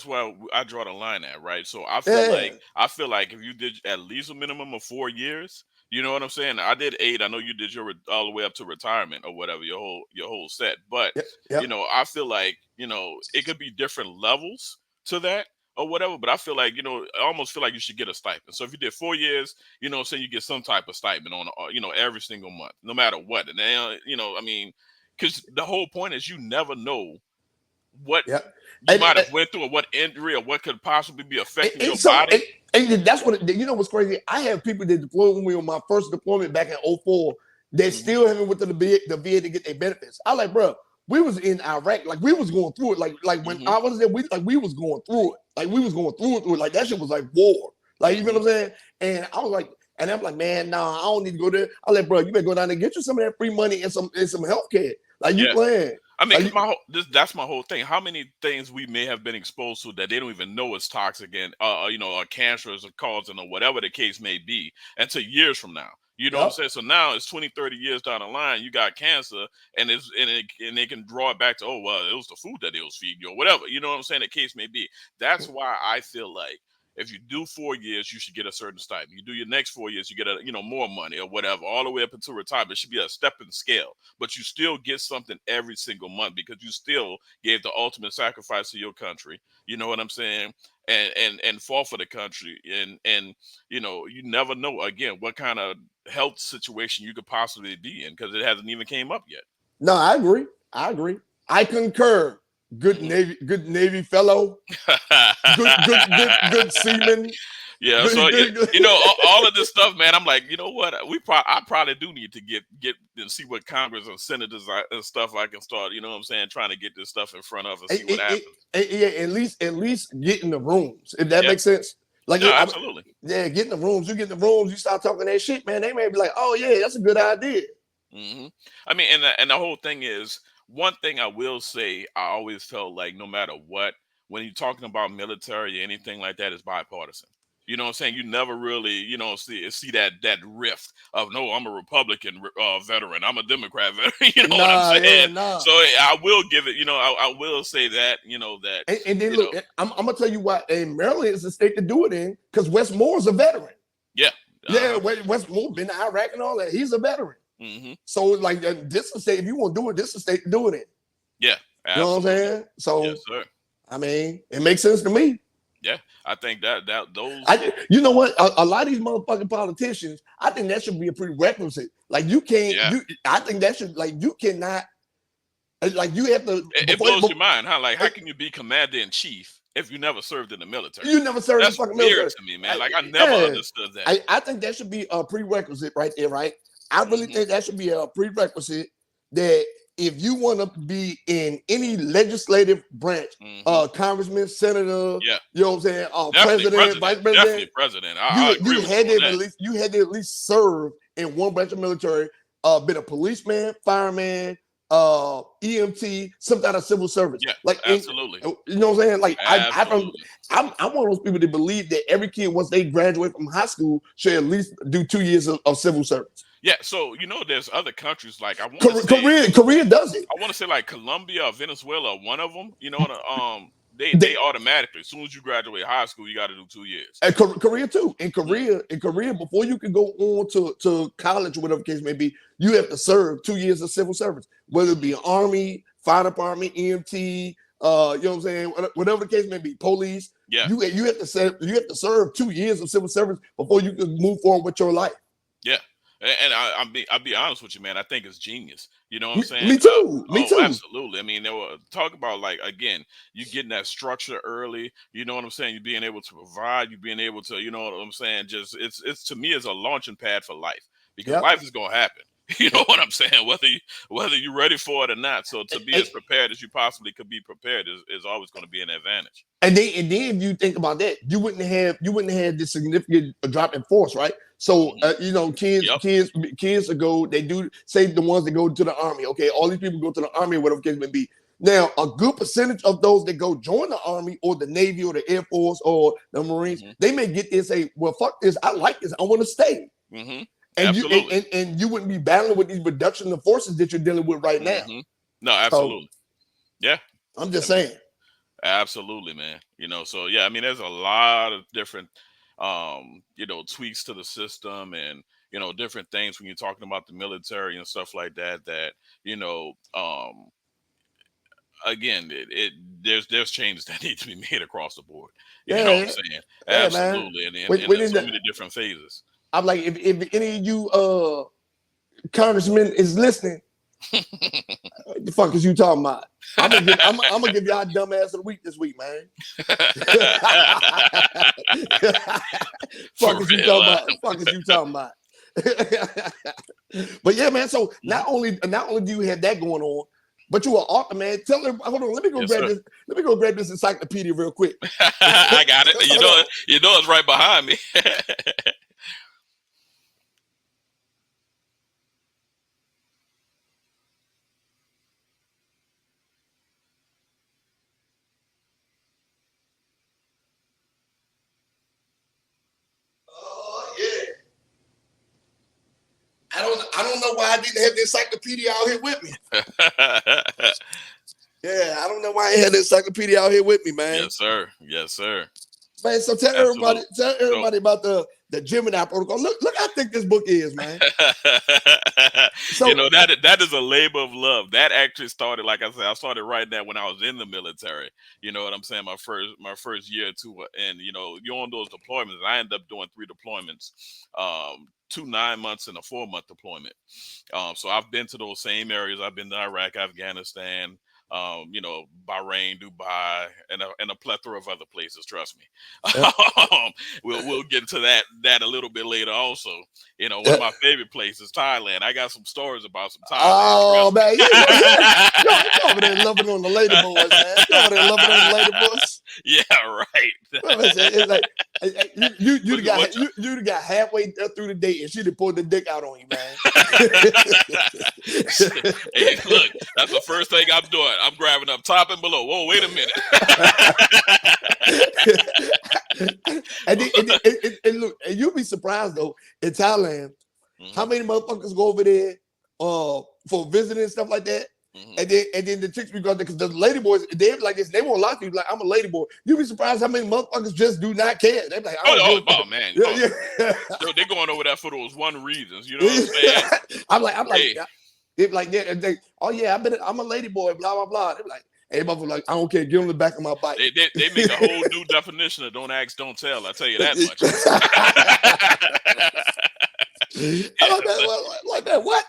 where I draw the line at, right? So Yeah, I feel like if you did at least a minimum of 4 years, you know what I'm saying? I did 8. I know you did your all the way up to retirement or whatever, your whole set. But yep, yep. I feel like it could be different levels to that or whatever. But I feel like I almost feel like you should get a stipend. So if you did 4 years, say you get some type of stipend on every single month, no matter what. And then I mean, because the whole point is you never know what Yep. you might have went through or what injury or what could possibly be affecting your So body. that's what what's crazy. I have people that deployed with me on my first deployment back in '04 that Mhm. still haven't went to the VA to get their benefits. I like, bro, we was in Iraq, like we was going through it, like when Mhm. I was there, we was going through it, like we was going through it, like that shit was like war, like you know Mhm. what I'm saying. And I was like, and I'm like, man, nah, I don't need to go there. I like, bro, you better go down there, get you some of that free money and some health care, like you Yeah. playing. I mean, Like, because that's my whole thing. How many things we may have been exposed to that they don't even know is toxic and or cancerous or causing or whatever the case may be until years from now. You know what I'm yep. saying? So now it's 20, 30 years down the line, you got cancer and they can draw it back to, oh, well, it was the food that they was feeding you or whatever. You know what I'm saying? The case may be. That's why I feel like if you do 4 years, you should get a certain stipend. You do your next 4 years, you get more money or whatever, all the way up until retirement. It should be a stepping scale, but you still get something every single month because you still gave the ultimate sacrifice to your country. You know what I'm saying? And fought for the country. And you never know again what kind of health situation you could possibly be in because it hasn't even came up yet. No, I agree. I concur. Good Navy fellow. good seaman. Yeah, so all of this stuff, man. I'm like, you know what? I probably do need to get and see what Congress and senators and stuff I can start. You know what I'm saying? Trying to get this stuff in front of and see what happens. Yeah, at least get in the rooms if that makes sense. Like, no, absolutely. Get in the rooms. You get in the rooms. You start talking that shit, man. They may be like, oh yeah, that's a good idea. Mm-hmm. I mean, and the whole thing is, one thing I will say, I always felt like no matter what, when you're talking about military or anything like that, is bipartisan. You know what I'm saying? You never really, see that rift of, no, I'm a Republican veteran, I'm a Democrat veteran. You know what I'm saying? So I will give it, I will say that, that. And then look, I'm gonna tell you why. And Maryland is the state to do it in because Wes Moore's a veteran. Yeah. Wes Moore been to Iraq and all that. He's a veteran. Mm-hmm. So like this is a state. If you want to do it, this is a state to do it in. Yeah. Absolutely. You know what I'm saying? So yes, sir. I mean, it makes sense to me. Yeah, I think that those. You know what? A lot of these motherfucking politicians, I think that should be a prerequisite. Like you can't. Yeah. I think that should you cannot. Like you have to. It blows your mind, huh? Like how can you be commander in chief if you never served in the military? You never served in the fucking military. That's weird to me, man. Like I never understood that. I think that should be a prerequisite right there, right? I really think that should be a prerequisite that if you want to be in any legislative branch, congressman, senator, you know what I'm saying, president, vice president, definitely president. I agree you had to at least serve in one branch of military, been a policeman, fireman, EMT, some kind of civil service. Yeah, like absolutely. You know what I'm saying? Like I'm one of those people that believe that every kid, once they graduate from high school, should at least do 2 years of civil service. Yeah, so there's other countries like Korea does it. I want to say like Colombia or Venezuela, one of them. They automatically, as soon as you graduate high school, you got to do 2 years. And Korea too. In Korea, before you can go on to college or whatever the case may be, you have to serve 2 years of civil service, whether it be Army, fire department, EMT, you know what I'm saying, whatever the case may be, police. Yeah, you have to serve 2 years of civil service before you can move forward with your life. Yeah. And I'll be honest with you, man. I think it's genius. You know what I'm saying? Me too. Me too. Absolutely. I mean, they were talk about like again, you getting that structure early. You know what I'm saying? You being able to provide. You being able to, you know what I'm saying? Just it's to me as a launching pad for life because life is gonna happen. You know what I'm saying? Whether you're ready for it or not. So to be as prepared as you possibly could be prepared is always going to be an advantage. And then if you think about that, you wouldn't have this significant drop in force, right? So kids ago, they do say the ones that go to the Army. Okay, all these people go to the Army, whatever the case may be. Now, a good percentage of those that go join the Army or the Navy or the Air Force or the Marines, they may get there and say, "Well, fuck this, I like this, I want to stay." Mm-hmm. And you wouldn't be battling with these reduction of forces that you're dealing with right now. No, absolutely. So, I'm just saying. Absolutely, man. So I mean, there's a lot of different, tweaks to the system and, different things when you're talking about the military and stuff like that, again, there's changes that need to be made across the board. You know what I'm saying? Absolutely. And there's so many different phases. I'm like, if any of you congressmen is listening, what the fuck is you talking about? I'm gonna give y'all dumbass of the week this week, man. Fuck is you talking about? But yeah, man. So not only do you have that going on, but you are author, man. Tell her, hold on, let me go grab this encyclopedia real quick. I got it. You know it's right behind me. I don't know why I didn't have the encyclopedia out here with me. Yeah, I don't know why I had the encyclopedia out here with me, man. Yes, sir. Man, so tell Absolutely. everybody about the Gemini protocol. Look how thick this book is, man. So that is a labor of love. That actually started, like I said, I started writing that when I was in the military. You know what I'm saying? My first year or two, and you're on those deployments. I ended up doing 3 deployments, 2 9 months and a 4-month deployment. So I've been to those same areas. I've been to Iraq, Afghanistan, Bahrain, Dubai, and a plethora of other places. Trust me. We'll get into that a little bit later. Also, one of my favorite places, Thailand. I got some stories about some Thailand. Oh man, you over there loving on the lady boys, man. You over there loving on the lady boys. Yeah, right. It's like you got halfway through the date and she done pulled the dick out on you, man. Hey, look, that's the first thing I'm doing. I'm grabbing up top and below. Whoa, wait a minute. and look, and you'll be surprised though, in Thailand, how many motherfuckers go over there for visiting and stuff like that. And then the chicks be going there because the lady boys, they like this, they won't lie to you like I'm a lady boy. You'd be surprised how many motherfuckers just do not care. They be like, oh man, yeah. They're going over there for those one reasons. You know what I'm saying? I'm like, they be like, yeah, I'm a lady boy, blah blah blah. They be like, hey, motherfucker, like I don't care, get on the back of my bike. They make a whole new definition of don't ask, don't tell. I tell you that much. Like that, what?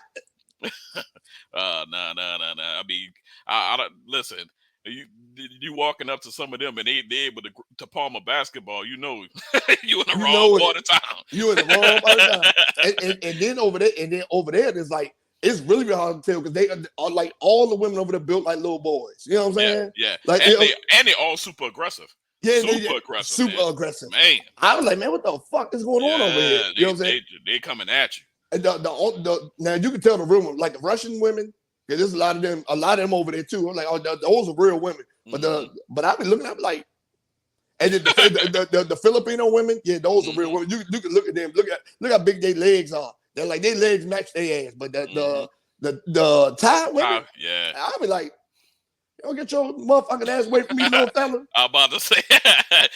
No. I mean, I don't listen. You walking up to some of them and they able to palm a basketball. You in the wrong part of town. You in the wrong part of town. And then over there, it's like it's really hard to tell because they are like all the women over there built like little boys. You know what I'm saying? Yeah. Like and they all super aggressive. Yeah, super aggressive, man. I was like, man, what the fuck is going on over here? You know what I'm saying? They coming at you. And now you can tell the real women, like the Russian women, because there's a lot of them over there too. I'm like, those are real women. But I've been looking at them like, and then the Filipino women, yeah, those are real women. You can look at them, look how big their legs are. They're like their legs match their ass. But the Thai women, I'll be like, don't get your motherfucking ass away from me, little fella. I'm about to say,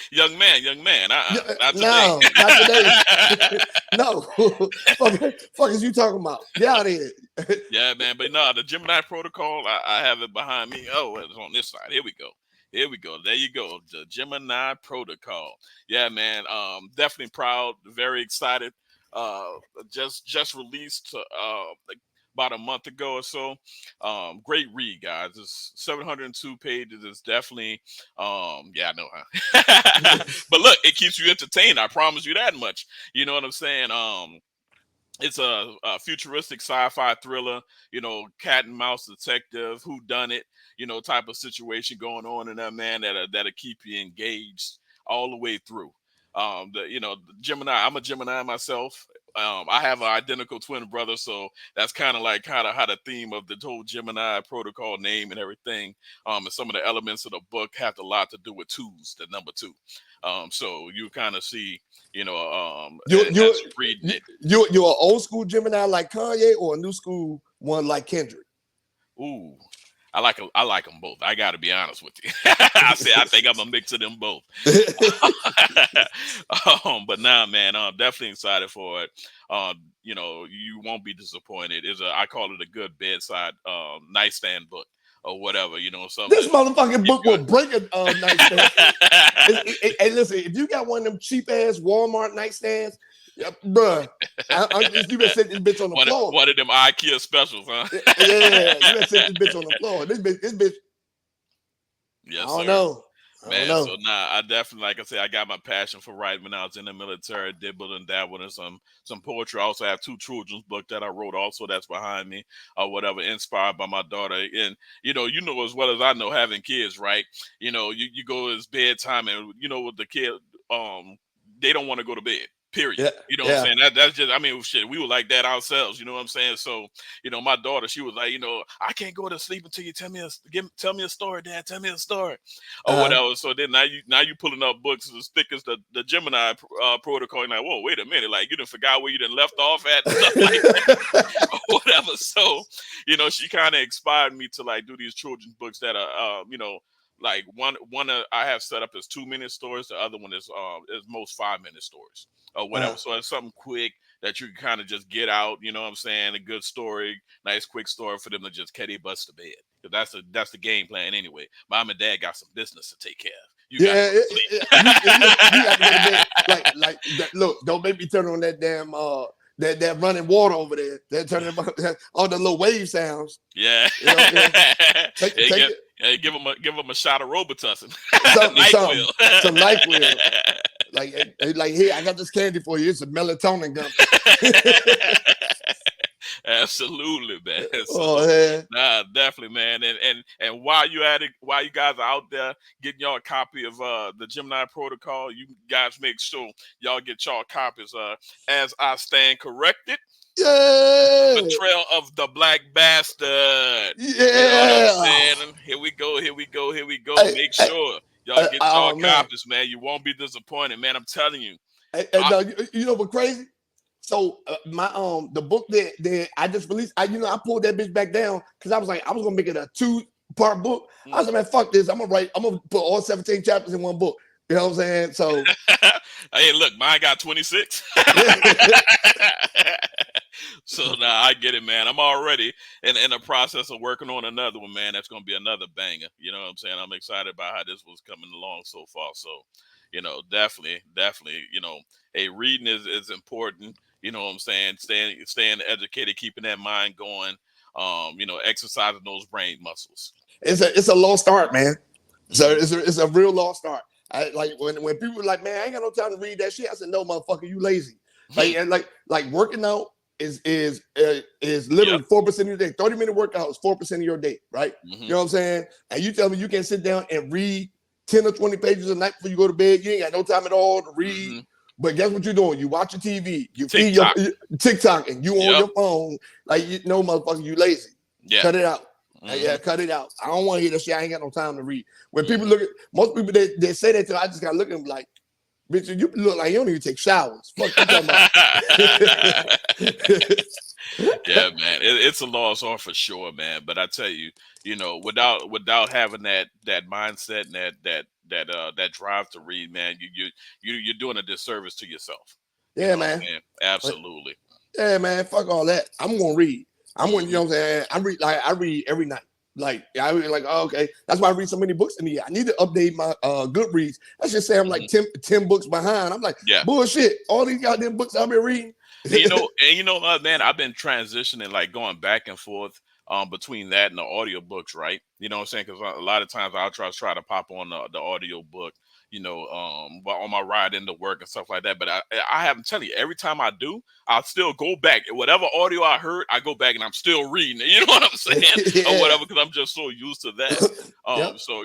young man. Not today. No, not today. No. Fuck is you talking about? Get out of here. Yeah, man. But no, the Gemini protocol, I have it behind me. Oh, it's on this side. Here we go. There you go. The Gemini protocol. Yeah, man. Definitely proud. Very excited. Just released about a month ago or so. Great read, guys. It's 702 pages. It's definitely, I know, huh? But look, it keeps you entertained. I promise you that much. You know what I'm saying? It's a futuristic sci-fi thriller, cat and mouse detective, who done it, type of situation going on in that, man, that'll keep you engaged all the way through. The Gemini, I'm a Gemini myself. I have an identical twin brother, so that's kind of how the theme of the whole Gemini protocol name and everything. And some of the elements of the book have a lot to do with twos, the number 2. So you kind of see, you're an old school Gemini like Kanye or a new school one like Kendrick? Ooh. I like them both. I got to be honest with you. I think I'm a mix of them both. But nah, man, I'm definitely excited for it. You won't be disappointed. I call it a good bedside nightstand book or whatever. Something. This motherfucking book will break a nightstand. Hey, listen, if you got one of them cheap ass Walmart nightstands. Yeah, bruh, you better set this bitch on the floor. One of them IKEA specials, huh? Yeah, you better set this bitch on the floor. This bitch. Yes, I don't know. Man, so I definitely, like I said, I got my passion for writing when I was in the military, dibbled and dabbled in some poetry. I also have 2 children's books that I wrote also that's behind me, or whatever, inspired by my daughter. And, you know as well as I know, having kids, right? You go, it's bedtime, and, with the kid, they don't want to go to bed. Period. Yeah, what I'm saying? That's just, shit, we were like that ourselves, you know what I'm saying? So, my daughter, she was like, I can't go to sleep until you tell me a story, Dad. Tell me a story. Or whatever. So then now you pulling up books as thick as the Gemini protocol. And like, whoa, wait a minute. Like, you done forgot where you done left off at and stuff like that. Or whatever. So, she kind of inspired me to like do these children's books that are, like one I have set up as 2-minute stories. The other one is most 5-minute stories or whatever. So it's something quick that you can kind of just get out. You know what I'm saying? A good story, nice quick story for them to just carry bus to bed. Because that's the game plan anyway. Mom and dad got some business to take care of. You got to go to sleep. You got to go to bed. Like that, look, don't make me turn on that damn that running water over there. That turning all the little wave sounds. Yeah. You know, yeah. Give them a shot of Robitussin. Some NyQuil. Like here, I got this candy for you. It's a melatonin gummy. Absolutely, man. So, yeah. Nah, definitely, man. And while you guys are out there getting y'all a copy of the Gemini Protocol, you guys make sure y'all get y'all copies. As I stand corrected. Yeah. Betrayal of the Black Bastard. Yeah. You know what I'm saying? Here we go. Hey, make sure y'all get y'all copies, man. You won't be disappointed, man. I'm telling you. You know what crazy? So my the book that I just released, I pulled that bitch back down because I was gonna make it a 2-part book. I was like, man, fuck this. I'm gonna put all 17 chapters in one book. You know what I'm saying? So hey, look, mine got 26. So now I get it, man. I'm already in the process of working on another one, man. That's gonna be another banger. You know what I'm saying? I'm excited about how this was coming along so far. So, definitely, hey, reading is important. You know what I'm saying? Staying educated, keeping that mind going. Exercising those brain muscles. It's a lost art, man. So it's a real lost start. I like when people are like, man, I ain't got no time to read that shit. I said, no, motherfucker, you lazy. Like working out is literally 4% of your day. 30-minute workout is 4% of your day, right? You know what I'm saying? And you tell me you can sit down and read 10 or 20 pages a night before you go to bed. You ain't got no time at all to read. But guess what you're doing? You watch your TV, you feed your TikTok, and you on your phone. Like, motherfucker, you lazy. Yeah. Cut it out. Yeah, cut it out. I don't want to hear that shit. I ain't got no time to read. When people look at, most people, they say that to me, I just got to look at them like, bitch, you look like you don't even take showers. Fuck you talking about? Yeah, man. It's a lost art for sure, man. But I tell you, without having that mindset and that drive to read, man, you're doing a disservice to yourself. Yeah, man. Absolutely. Yeah, man. Fuck all that. I'm gonna read. I'm going, you know what I'm saying? I read every night. Like, I read okay. That's why I read so many books in the year. I need to update my Goodreads. Let's just say I'm like 10 books behind. I'm like, bullshit. All these goddamn books I've been reading. Man, I've been transitioning, like going back and forth between that and the audio books, right? You know what I'm saying? Because a lot of times I'll try to pop on the audio book, on my ride into work and stuff like that. But I haven't telling you, every time I do, I'll still go back. Whatever audio I heard, I go back and I'm still reading it. You know what I'm saying? Or whatever, because I'm just so used to that. So,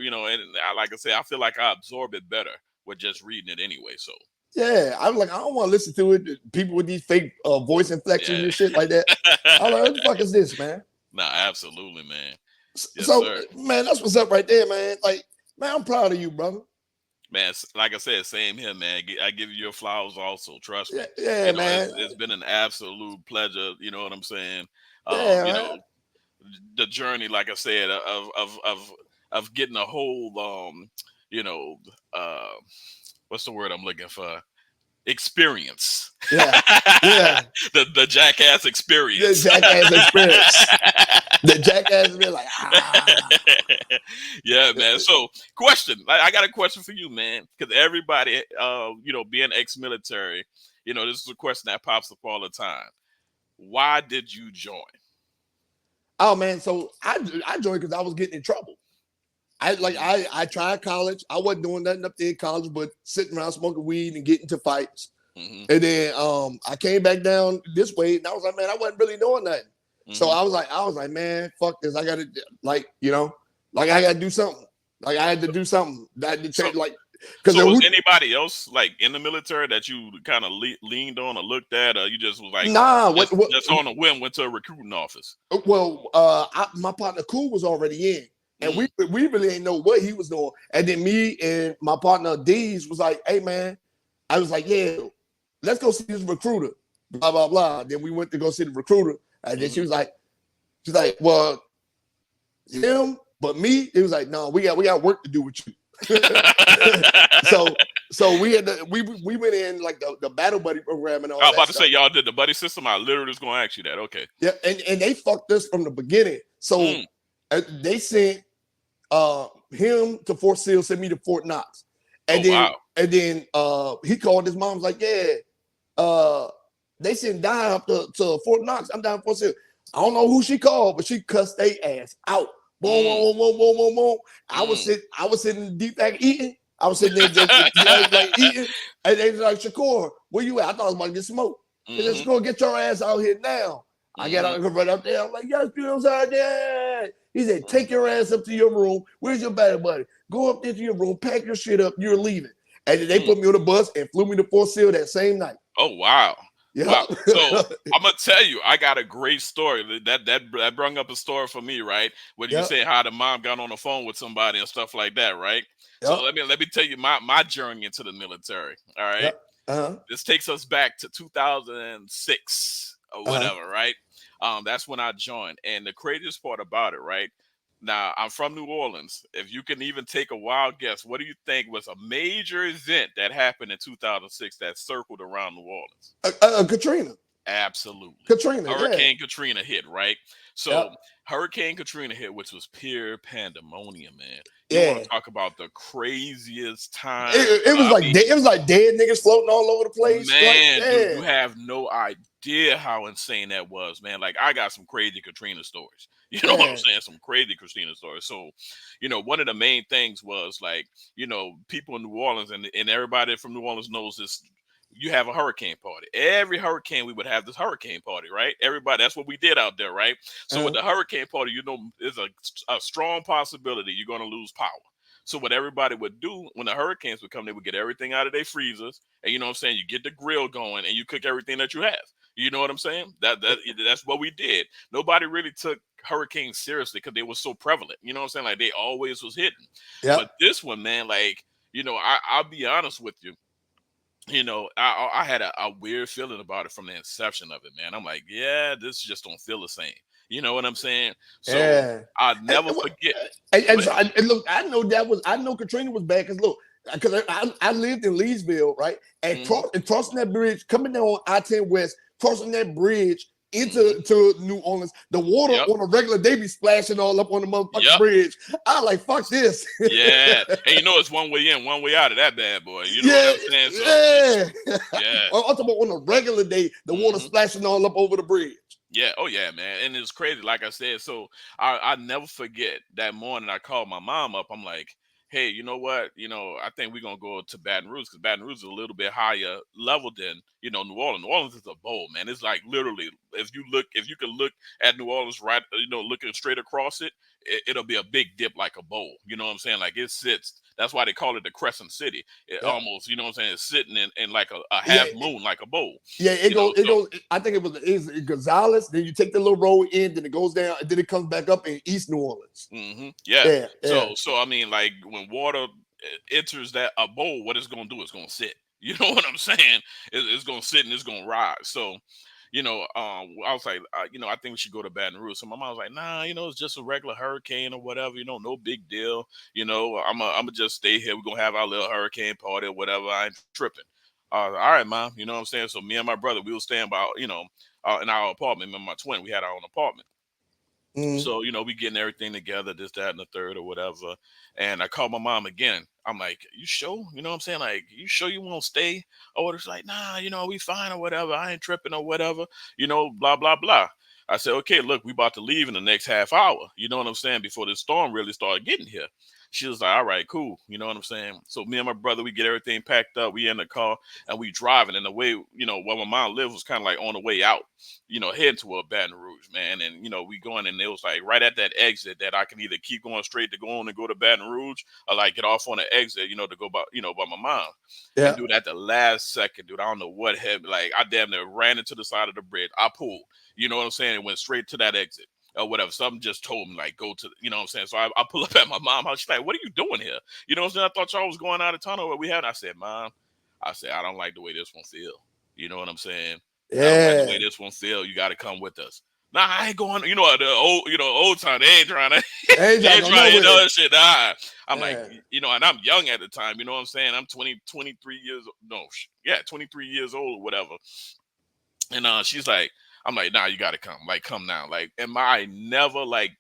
like I say, I feel like I absorb it better with just reading it anyway. So. Yeah, I'm like, I don't want to listen to it. People with these fake voice inflections and shit like that. I'm like, what the fuck is this, man? Nah, absolutely, man. Yes, so, sir. Man, that's what's up right there, man. Like, man, I'm proud of you, brother. Man, like I said, same here, man. I give you your flowers also. Trust me. Yeah, man. It's been an absolute pleasure. You know what I'm saying? The journey, like I said, of getting a whole, what's the word I'm looking for? Experience. Yeah. the jackass experience. The jackass experience. The jackass be like, Yeah, man. So, question. I got a question for you, man. Because everybody, being ex-military, this is a question that pops up all the time. Why did you join? Oh man, so I joined because I was getting in trouble. I tried college. I wasn't doing nothing up there in college, but sitting around smoking weed and getting into fights. And then I came back down this way, and I was like, man, I wasn't really doing nothing. So I was like, man, fuck this. I gotta I gotta do something. Like I had to do something. That to change. So was anybody else like in the military that you kind of leaned on or looked at, or you just was like, nah, just on a whim went to a recruiting office? Well, my partner Cool was already in. And we really ain't know what he was doing. And then me and my partner Deez was like, hey man, I was like, yeah, let's go see this recruiter. Blah, blah, blah. Then we went to go see the recruiter. And then she's like, well, him But me, it was like, no, we got work to do with you. so we had we went in like the battle buddy program and all. I was that about to stuff. say y'all did the buddy system. I literally was going to ask you that. Okay. Yeah, and they fucked us from the beginning. So they sent him to Fort Sill, sent me to Fort Knox, and then he called his mom, was like, yeah, they sent Di up to Fort Knox. I'm down Fort Sill. I don't know who she called, but she cussed they ass out. Boom, boom, boom, boom, boom, boom. I was sitting in the deep back eating. I was sitting there just like eating, and they was like, Shakur, where you at? I thought I was about to get smoked. They said, Shakur, get your ass out here now. I got out right up there. I'm like, yes, Bill's out there. He said, take your ass up to your room. Where's your battle buddy? Go up there to your room, pack your shit up. You're leaving. And then they put me on the bus and flew me to Fort Sill that same night. Oh, wow. Yeah. Wow. So I'm gonna tell you, I got a great story that brought up a story for me, right? When you say how the mom got on the phone with somebody and stuff like that, right? So let me tell you my journey into the military. All right. This takes us back to 2006 or whatever, right? That's when I joined. And the craziest part about it, right? Now, I'm from New Orleans. If you can even take a wild guess, what do you think was a major event that happened in 2006 that circled around New Orleans? Katrina. Absolutely. Katrina. Hurricane Katrina hit, right? So Hurricane Katrina hit, which was pure pandemonium, man. You want to talk about the craziest time? It was like dead niggas floating all over the place. Man, dude, you have no idea how insane that was, man. Like, I got some crazy Katrina stories. You know what I'm saying? Some crazy Katrina stories. So, one of the main things was like, people in New Orleans and everybody from New Orleans knows this. You have a hurricane party. Every hurricane, we would have this hurricane party, right? Everybody, that's what we did out there, right? So with the hurricane party, there's a strong possibility you're going to lose power. So what everybody would do when the hurricanes would come, they would get everything out of their freezers. And you know what I'm saying? You get the grill going and you cook everything that you have. You know what I'm saying? That's what we did. Nobody really took hurricanes seriously because they were so prevalent. You know what I'm saying? Like, they always was hidden. But this one, man, like, I'll be honest with you. I had a weird feeling about it from the inception of it, man. I'm like, yeah, this just don't feel the same. You know what I'm saying? So I'll never forget. And look, I know Katrina was bad because I lived in Leesville, right? And crossing that bridge, coming down on I-10 West, crossing that bridge into New Orleans, the water on a regular day be splashing all up on the motherfucking bridge. I like, fuck this. Yeah. And it's one way in, one way out of that bad boy. You know what I'm saying? So, I'm talking about on a regular day, the water splashing all up over the bridge. Yeah. Oh, yeah, man. And it's crazy. Like I said, so I never forget that morning I called my mom up. I'm like, hey, you know what? I think we're going to go to Baton Rouge because Baton Rouge is a little bit higher level than, New Orleans. New Orleans is a bowl, man. It's like literally, if you can look at New Orleans right, looking straight across it, it'll be a big dip like a bowl. You know what I'm saying? Like, it sits. That's why they call it the Crescent City. It almost, you know what I'm saying? It's sitting in like a half moon, like a bowl. Yeah, it goes. I think it's Gonzales. Then you take the little road in, then it goes down, and then it comes back up in East New Orleans. Yeah. So I mean, like, when water enters a bowl, what it's gonna do is gonna sit. You know what I'm saying? It's gonna sit and it's gonna rise. So, I was like, I think we should go to Baton Rouge. So my mom was like, nah, it's just a regular hurricane or whatever, no big deal. I'm gonna just stay here. We're gonna have our little hurricane party or whatever. I ain't tripping. All right, mom. You know what I'm saying? So me and my brother, we were staying about, in our apartment. Me and my twin, we had our own apartment. So, we getting everything together, this, that, and the third or whatever. And I called my mom again. I'm like, you sure? You know what I'm saying? Like, you sure you won't stay? Or it's like, nah, we fine or whatever. I ain't tripping or whatever, blah, blah, blah. I said, okay, look, we about to leave in the next half hour. You know what I'm saying? Before this storm really started getting here. She was like, all right, cool. You know what I'm saying? So me and my brother, we get everything packed up. We in the car and we driving. And the way, where my mom lived was kind of like on the way out, heading toward Baton Rouge, man. And, we going and it was like right at that exit that I can either keep going straight to go on and go to Baton Rouge or like get off on the exit, to go by, by my mom. Yeah. And dude, at the last second, dude, I don't know what happened. Like, I damn near ran into the side of the bridge. I pulled, you know what I'm saying? It went straight to that exit. Or whatever. Something just told me, like, go to, you know what I'm saying? So I pull up at my mom house. She's like, what are you doing here? You know what I'm saying? I thought y'all was going out of town or what we had. I said, Mom, I don't like the way this one feel. You know what I'm saying? Yeah. I don't like the way this one feel. You got to come with us. Nah, I ain't going. The old time. They ain't trying to. They ain't They trying ain't to go trying to hit nowhere. other shit. Nah. I'm like, Yeah. and I'm young at the time. You know what I'm saying? I'm 23 years. No, 23 years old or whatever. And she's like, I'm like, nah, you gotta come. Like, come now. Like, I never like,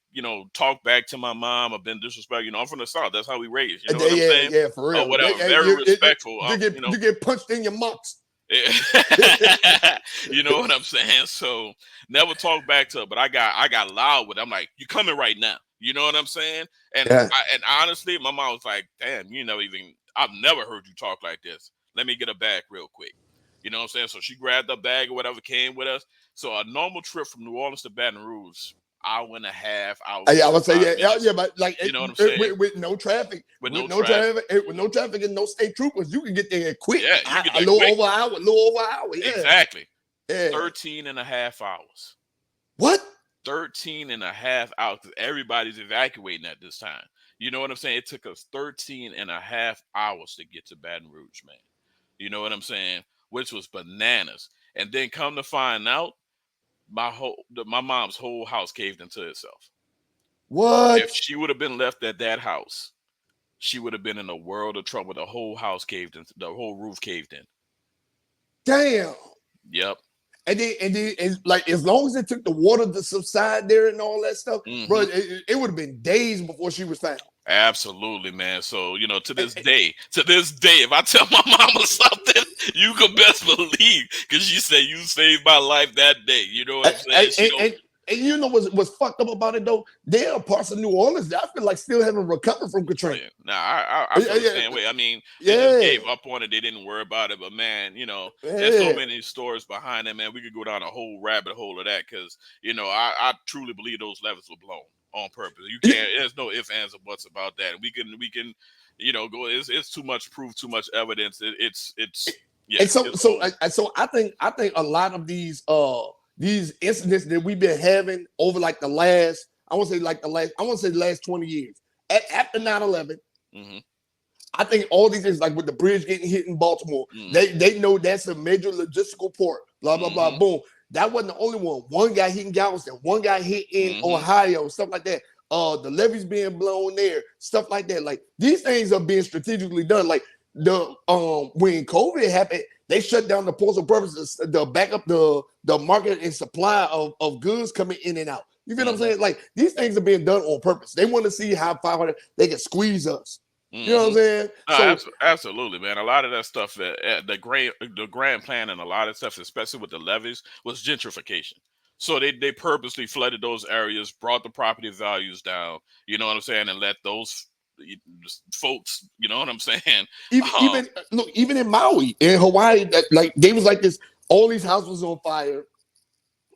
talk back to my mom or been disrespectful. I'm from the South. That's how we raised. You know what I'm Yeah, saying? yeah, for Or real. whatever. Very respectful. You get punched in your mocks. You know what I'm saying? So never talk back to her, but I got loud with her. I'm like, you coming right now. You know what I'm saying? And Yeah. and honestly, my mom was like, damn, I've never heard you talk like this. Let me get a bag real quick. You know what I'm saying? So she grabbed the bag or whatever, came with us. So a normal trip from New Orleans to Baton Rouge, hour and a half, hour Yeah, I would say 45 yeah, minutes. but like You know what I'm saying? with no traffic, With no traffic. with no traffic and no state troopers, you can get there quick. Yeah, you get A there little quick. over an hour, a little over an hour. Yeah, Exactly. yeah. 13 and a half hours. What? 13 and a half hours. Everybody's evacuating at this time. You know what I'm saying? It took us 13 and a half hours to get to Baton Rouge, man. You know what I'm saying? Which was bananas. And then come to find out, my mom's whole house caved into itself. If What? she would have been left at that house, she would have been in a world of trouble. The whole house caved in, the whole roof caved in. Damn. Yep. And like as long as it took the water to subside there and all that stuff, bro, it would have been days before she was found. Absolutely, man. So, to this day, if I tell my mama something, you can best believe, because she said you saved my life that day. You know what I'm saying? And you know what's fucked up about it though? There are parts of New Orleans that I feel like still haven't recovered from Oh, Katrina. yeah. Nah, I feel the same way. I mean, they just gave up on it. They didn't worry about it. But man, there's so many stories behind it, man. We could go down a whole rabbit hole of that because, I truly believe those levels were blown on purpose. You can't. There's no ifs, ands, or buts about that. We can, go. It's too much proof, too much evidence. It's yeah. And so I think a lot of these incidents that we've been having over like the last, I want to say the last 20 years. After 9/11, I think all these things, like with the bridge getting hit in Baltimore, they know that's a major logistical port. Blah blah blah. Boom. That wasn't the only one. One guy hit in Galveston. One guy hit in Ohio. Stuff like that. The levees being blown there. Stuff like that. Like these things are being strategically done. Like when COVID happened, they shut down the postal purposes to back up the market and supply of goods coming in and out. You feel what I'm saying? Like these things are being done on purpose. They want to see how far they can squeeze us. You know what I'm saying? No, absolutely, man. A lot of that stuff, the grand plan, and a lot of stuff, especially with the levees, was gentrification. So they purposely flooded those areas, brought the property values down. You know what I'm saying, and let those folks, you know what I'm saying? Even in Maui, in Hawaii, that like they was like this. All these houses on fire.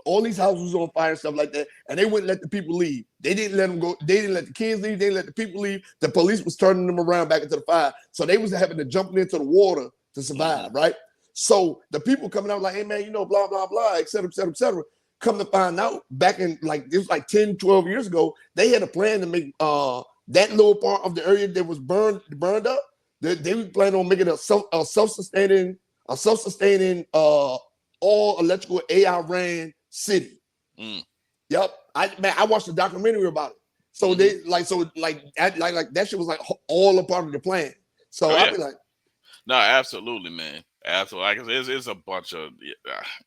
All these houses on fire, stuff like that, and they wouldn't let the people leave. They didn't let them go. They didn't let the kids leave. They didn't let the people leave. The police was turning them around back into the fire, so they was having to jump into the water to survive, right? So the people coming out like, hey man, blah blah blah, et cetera, et cetera, et cetera. Come to find out, back in like this was like 10, 12 years ago, they had a plan to make that little part of the area that was burned up. They were planning on making a self-sustaining all electrical AI ran city. Yep. I watched a documentary about it. So they like that shit was like all a part of the plan. So I'll be like, no, absolutely, man. Absolutely. Like it's a bunch of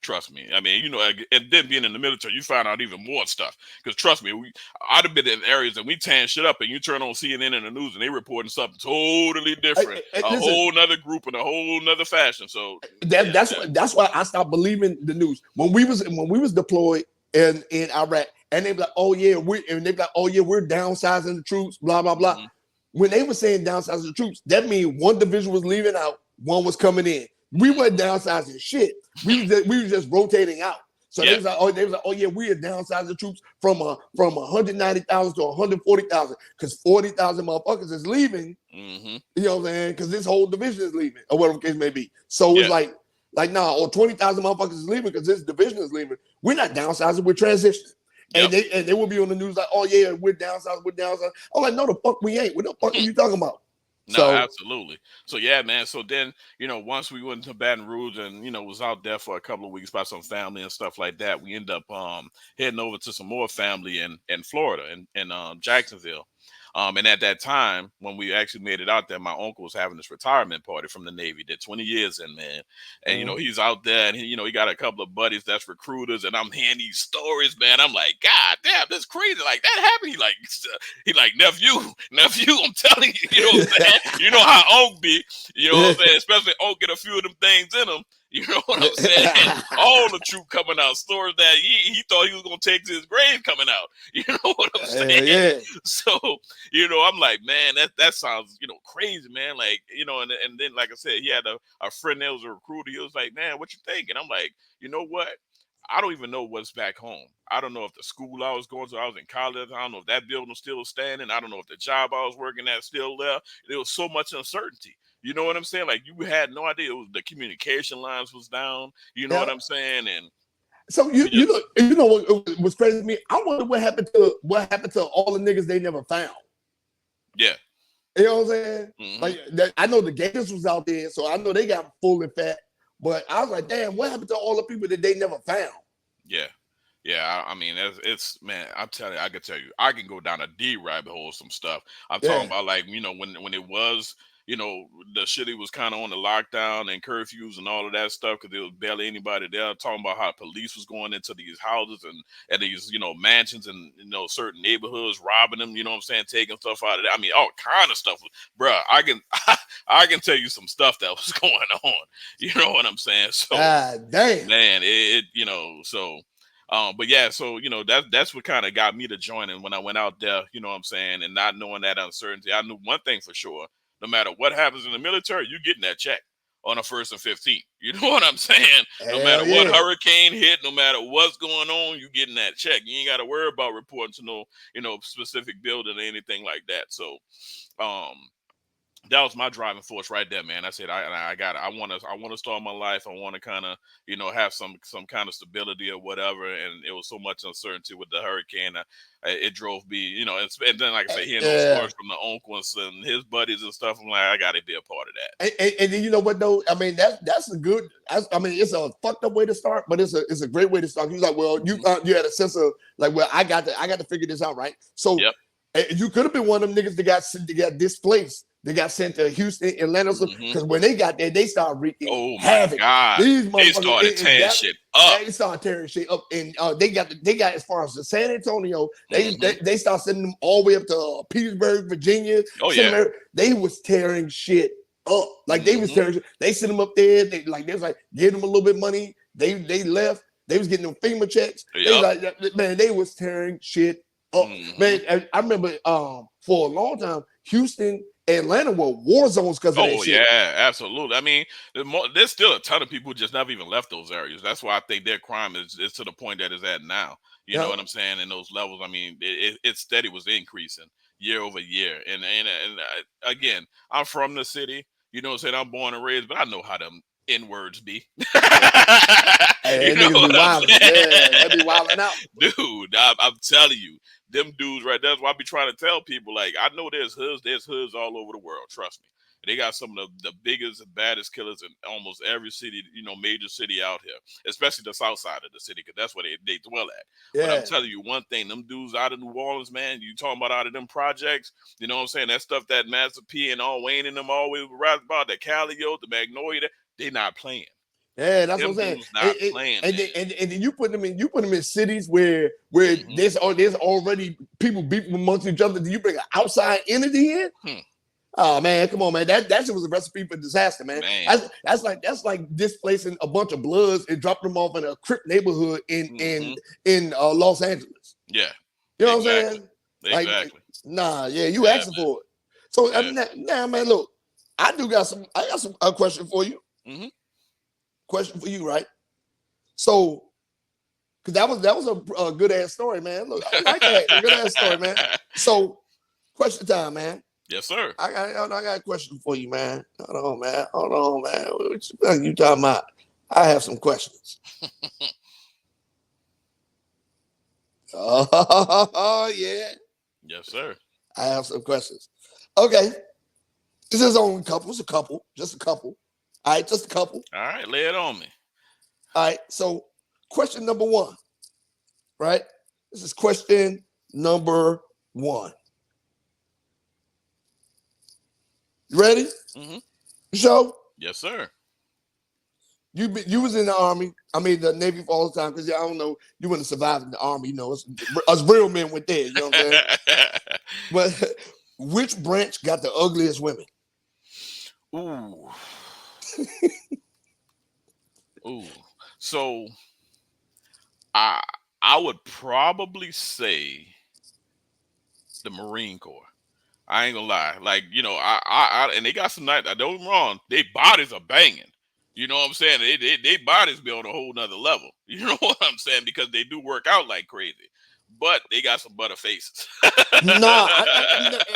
trust me. I mean, and then being in the military, you find out even more stuff. Because trust me, I'd have been in areas and we tearing shit up, and you turn on CNN and the news, and they reporting something totally different, whole nother group in a whole nother fashion. So that's why I stopped believing the news when we was deployed in Iraq, and they be like, oh yeah, we're downsizing the troops, blah blah blah. When they were saying downsizing the troops, that means one division was leaving out, one was coming in. We weren't downsizing shit. We were just rotating out. So they was like, oh yeah, we are downsizing the troops from 190,000 to 140,000 because 40,000 motherfuckers is leaving. You know what I'm saying? Because this whole division is leaving, or whatever the case may be. So it's like or 20,000 motherfuckers is leaving because this division is leaving. We're not downsizing, we're transitioning. And they will be on the news like, oh yeah, we're downsizing. I'm like, no, the fuck we ain't. What the fuck are you talking about? No, So absolutely. So yeah, man. So then, once we went to Baton Rouge and was out there for a couple of weeks by some family and stuff like that, we end up heading over to some more family in Florida in Jacksonville. And at that time, when we actually made it out there, my uncle was having this retirement party from the Navy. Did 20 years in, man. And he's out there, and he got a couple of buddies that's recruiters, and I'm hearing these stories, man. I'm like, God damn, that's crazy. Like that happened. He like nephew. I'm telling you, you know what I'm saying. You know how Unc be, you know what I'm saying. Especially Unc get a few of them things in him. You know what I'm saying? All the truth coming out. Stories that he thought he was gonna take to his grave coming out. You know what I'm saying? yeah. So, I'm like, man, that sounds, crazy, man. Like, and then like I said, he had a friend that was a recruiter. He was like, man, what you thinking? I'm like, you know what? I don't even know what's back home. I don't know if the school I was going to, I was in college. I don't know if that building was still standing. I don't know if the job I was working at still there. There was so much uncertainty. You know what I'm saying? Like you had no idea. It was the communication lines was down. You know Yeah. what I'm saying? And So you know what was crazy to me? I wonder what happened to all the niggas they never found. yeah. You know what I'm saying? Mm-hmm. Like I know the Gators was out there, so I know they got full and fat. But I was like, damn, what happened to all the people that they never found? Yeah. Yeah, I mean, it's man. I'm telling you, I can tell you, I can go down a deep rabbit hole of some stuff. I'm talking about like when it was the city was kind of on the lockdown and curfews and all of that stuff because there was barely anybody there. Talking about how police was going into these houses and these mansions and certain neighborhoods robbing them. You know what I'm saying, taking stuff out of there. I mean, all kind of stuff. Bruh, I can tell you some stuff that was going on. You know what I'm saying? So, damn, man, so. But yeah, so that's what kind of got me to join. And when I went out there, you know what I'm saying, and not knowing that uncertainty, I knew one thing for sure: no matter what happens in the military, you getting that check on the 1st and 15th. You know what I'm saying? No matter what hurricane hit, no matter what's going on, you getting that check. You ain't got to worry about reporting to no specific building or anything like that. So, that was my driving force right there, man. I said, I want to start my life. I want to kind of, have some kind of stability or whatever. And it was so much uncertainty with the hurricane. It drove me, and then like I said, hearing those stories from the uncles and his buddies and stuff. I'm like, I got to be a part of that. And then you know what though? I mean that's a good. I mean it's a fucked up way to start, but it's a great way to start. He's like, well, you had a sense of like, well, I got to figure this out, right? So you could have been one of them niggas that got displaced. They got sent to Houston, Atlanta, because when they got there, they started wreaking havoc. God. These they started tearing shit up. They started tearing shit up, and they got as far as the San Antonio. They started sending them all the way up to Petersburg, Virginia. Oh yeah, they was tearing shit up. Like they was tearing. They sent them up there. They was like giving them a little bit of money. They left. They was getting them FEMA checks. Yep. They was like, man, they was tearing shit up. Man, I remember for a long time, Houston, Atlanta were war zones because of that shit. Yeah, absolutely. I mean, there's still a ton of people who just never even left those areas. That's why I think their crime is to the point that it's at now. You know what I'm saying? In those levels, I mean, it steady was increasing year over year. And again, I'm from the city. You know what I'm saying? I'm born and raised, but I know how them N-words be. Hey, you know niggas be wilding. Yeah, they be wilding out. Dude, I'm telling you. Them dudes right there. That's why I be trying to tell people, like, I know there's hoods all over the world. Trust me. They got some of the biggest and baddest killers in almost every city, major city out here, especially the south side of the city, because that's where they dwell at. Yeah. But I'm telling you one thing, them dudes out of New Orleans, man, you talking about out of them projects, you know what I'm saying? That stuff that Master P and all Wayne and them always right about, the Calio, the Magnolia, they not playing. Yeah, that's what I'm saying. And then you put them in cities where there's already people beefing amongst each other. Do you bring an outside entity in? Oh man, come on, man. That shit was a recipe for disaster, man. That's like displacing a bunch of Bloods and dropping them off in a Crip neighborhood in Los Angeles. Yeah, you know what I'm saying? Exactly. Like, you asking for it. So now, man, look, I got a question for you. Question for you, right? So, because that was a good ass story, man. Look, I like that. A good ass story, man. So, question time, man. Yes, sir. I got a question for you, man. Hold on, man. What you talking about? I have some questions. Oh yeah. Yes, sir. I have some questions. Okay. This is only a couple. It's a couple. Just a couple. All right, just a couple. All right, lay it on me. All right. So, question number 1. Right. This is question number 1. You ready? Mm-hmm. You sure? Yes, sir. You was in the Army. I mean, the Navy for all the time, because I don't know, you wouldn't survive in the Army. You know, us real men went there. You know what I'm saying? But which branch got the ugliest women? Ooh. Ooh. So I would probably say the Marine Corps. I ain't gonna lie. Like, you know, I and they got some night. Don't get me wrong, their bodies are banging. You know what I'm saying? They bodies be on a whole nother level. You know what I'm saying? Because they do work out like crazy. But they got some butter faces. Nah,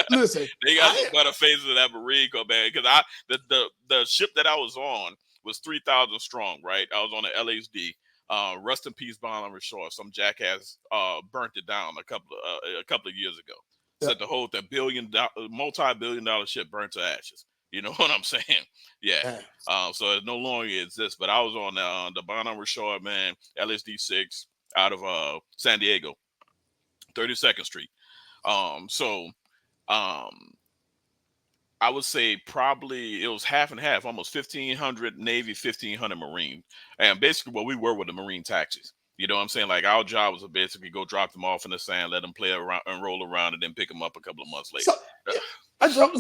listen. They got some butter faces in that Marine Corps, man. Because the ship that I was on was 3,000 strong, right? I was on the LHD. Rest in peace, Bonhoeffer Shore. Some jackass burnt it down a couple of years ago. Set the whole multi-billion-dollar ship burnt to ashes. You know what I'm saying? Yeah. So it no longer exists. But I was on the Bonhoeffer Shore, man, LSD 6 out of San Diego, 32nd Street. I would say probably it was half and half, almost 1,500 Navy, 1,500 Marine. And basically what we were with the Marine taxis. You know what I'm saying? Like, our job was to basically go drop them off in the sand, let them play around and roll around, and then pick them up a couple of months later. I'm trying to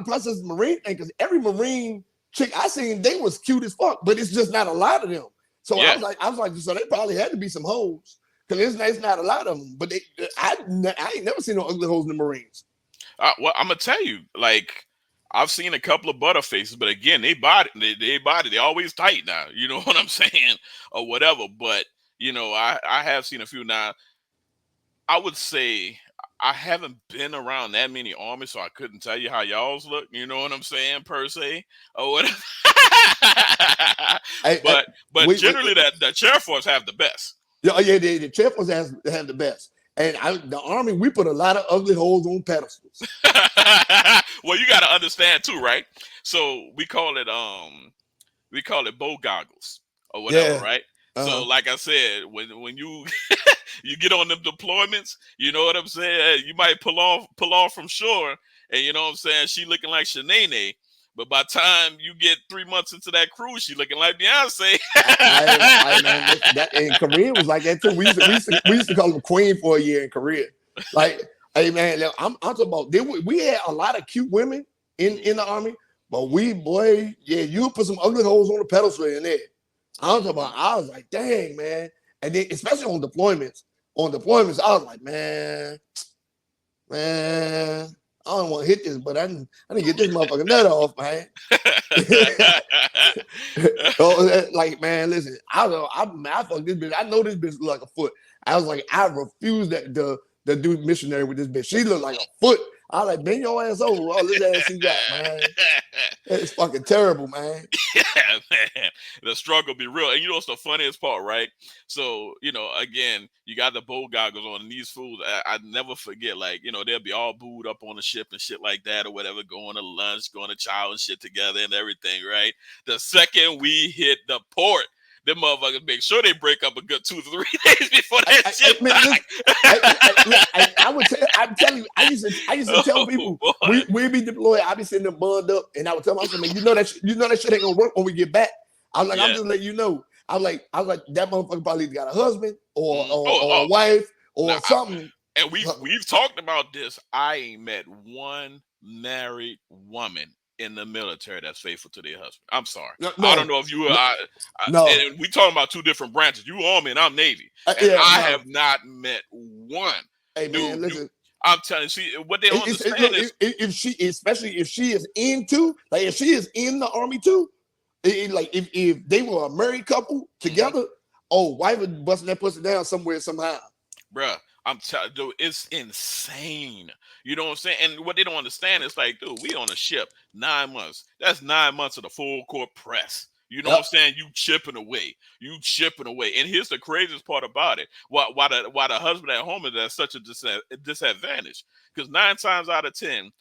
process the Marine thing, because every Marine chick I seen, they was cute as fuck, but it's just not a lot of them. So yeah. I was like, so they probably had to be some hoes, because it's not a lot of them. But I ain't never seen no ugly hoes in the Marines. Well, I'm gonna tell you, like, I've seen a couple of butter faces, but again, they always tight now. You know what I'm saying, or whatever. But you know, I have seen a few now. I would say I haven't been around that many armies, so I couldn't tell you how y'all's look. You know what I'm saying, per se, or whatever. But generally, the Chair Force have the best. Yeah, the Chair Force have the best. And the Army, we put a lot of ugly holes on pedestals. Well, you got to understand too, right? So we call it bow goggles or whatever, yeah. Right? So, like I said, when you you get on them deployments, you know what I'm saying? You might pull off from shore, and you know what I'm saying? She looking like Shanae, but by the time you get 3 months into that cruise, she looking like Beyonce. That in Korea was like that too. We used to call them Queen for a year in Korea. Like, hey man, I'm talking about. We had a lot of cute women in the Army, but you put some ugly holes on the pedestal in there. I was like, dang man, and then especially on deployments. I was like, man. I don't want to hit this, but I didn't get this motherfucking nut off, man. Like, man, listen, I fuck this bitch. I know this bitch look like a foot. I was like, I refuse the dude missionary with this bitch. She looked like a foot. I was like, bend your ass over. All this ass you got, man. It's fucking terrible, man. Yeah, man. The struggle be real. And you know what's the funniest part, right? So, you know, again, you got the bow goggles on, and these fools, I never forget, like, you know, they'll be all booed up on the ship and shit like that or whatever, going to lunch, going to chow and shit together and everything, right? The second we hit the port, them motherfuckers make sure they break up a good 2 to 3 days before that shit. I'm telling you, I used to tell people we be deployed. I be sitting there bunned up, and I would tell myself, man, you know that shit ain't gonna work when we get back. I was like, I'm just letting you know. I was like, that motherfucker probably got a husband or a wife or something. And we've talked about this. I ain't met one married woman in the military that's faithful to their husband. I'm sorry. No, I don't know if you no. And we talking about two different branches. You Army and I'm Navy. I have not met one. Hey man, listen. I'm telling you, what they don't understand is if she is into, like, if she is in the Army too, like if they were a married couple together, wife would busting that pussy down somewhere somehow. Bruh, I'm telling you, dude, it's insane. You know what I'm saying? And what they don't understand is, like, dude, we on a ship 9 months. That's 9 months of the full court press. You know what I'm saying? You chipping away. And here's the craziest part about it. Why the husband at home is at such a disadvantage? Because 9 times out of 10,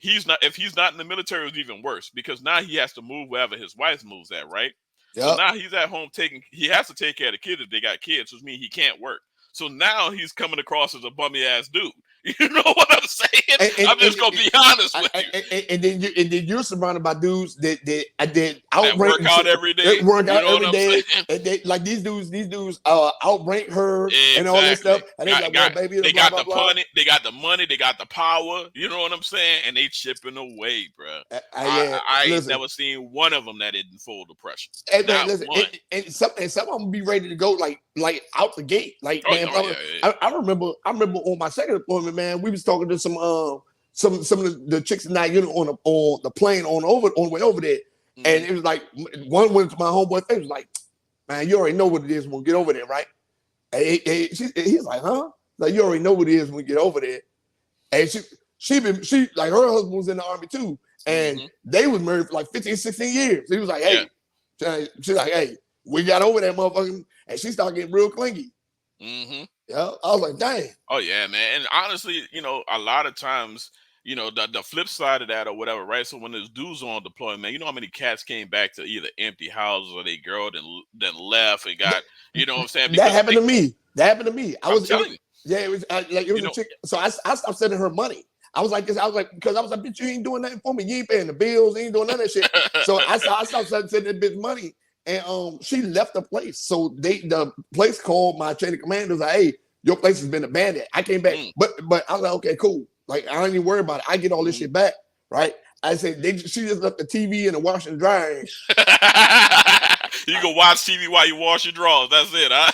if he's not in the military, it's even worse because now he has to move wherever his wife moves at, right? So Yep. now he's at home he has to take care of the kids if they got kids, which means he can't work. So now he's coming across as a bummy ass dude. You know what I'm saying? I'm just gonna be honest with you. And then you're surrounded by dudes that That outrank work out every day. that work You out know what every I'm day, saying? and they like these dudes outrank her and all this Exactly. stuff, and they be like, well, baby, They blah got blah the blah. money, they got the money, they got the power. You know what I'm saying? And they chipping away, bro. Yeah, I ain't listen, never seen one of them that didn't fold the pressure. hey man, Not listen, one. and some of them be ready to go like out the gate, like Oh, man. oh yeah, yeah. I remember on my second deployment, man, we was talking to some of the chicks in that unit on the plane on the way over there, and it was like one went to my homeboy face, was like, man, you already know what it is when we get over there, right? And he's like, huh? Like, you already know what it is when we get over there. And she like her husband was in the army too, and they was married for like 15, 16 years. He was like, hey, she's like, hey, we got over that motherfucker, and she started getting real clingy. Yeah, I was like, dang. Oh yeah, man. And honestly, you know, a lot of times, you know, the flip side of that or whatever, right? So when there's dudes on deployment, man, you know how many cats came back to either empty houses or they girl then left and got, you know what I'm saying? That Because happened to me. That happened to me. I'm telling you, Yeah, it was like it was you a know, chick. So I stopped sending her money. I was like, because I was like, bitch, you ain't doing nothing for me. You ain't paying the bills. You ain't doing none of that shit. So I stopped sending that bitch money, and she left the place. So the place called my chain of commanders. Like, hey, your place has been abandoned. I came back, but I was like, okay, cool. Like I don't even worry about it. I get all this shit back, right? I said she just left the TV in the washer and dryer. You can watch TV while you wash your drawers. That's it, huh?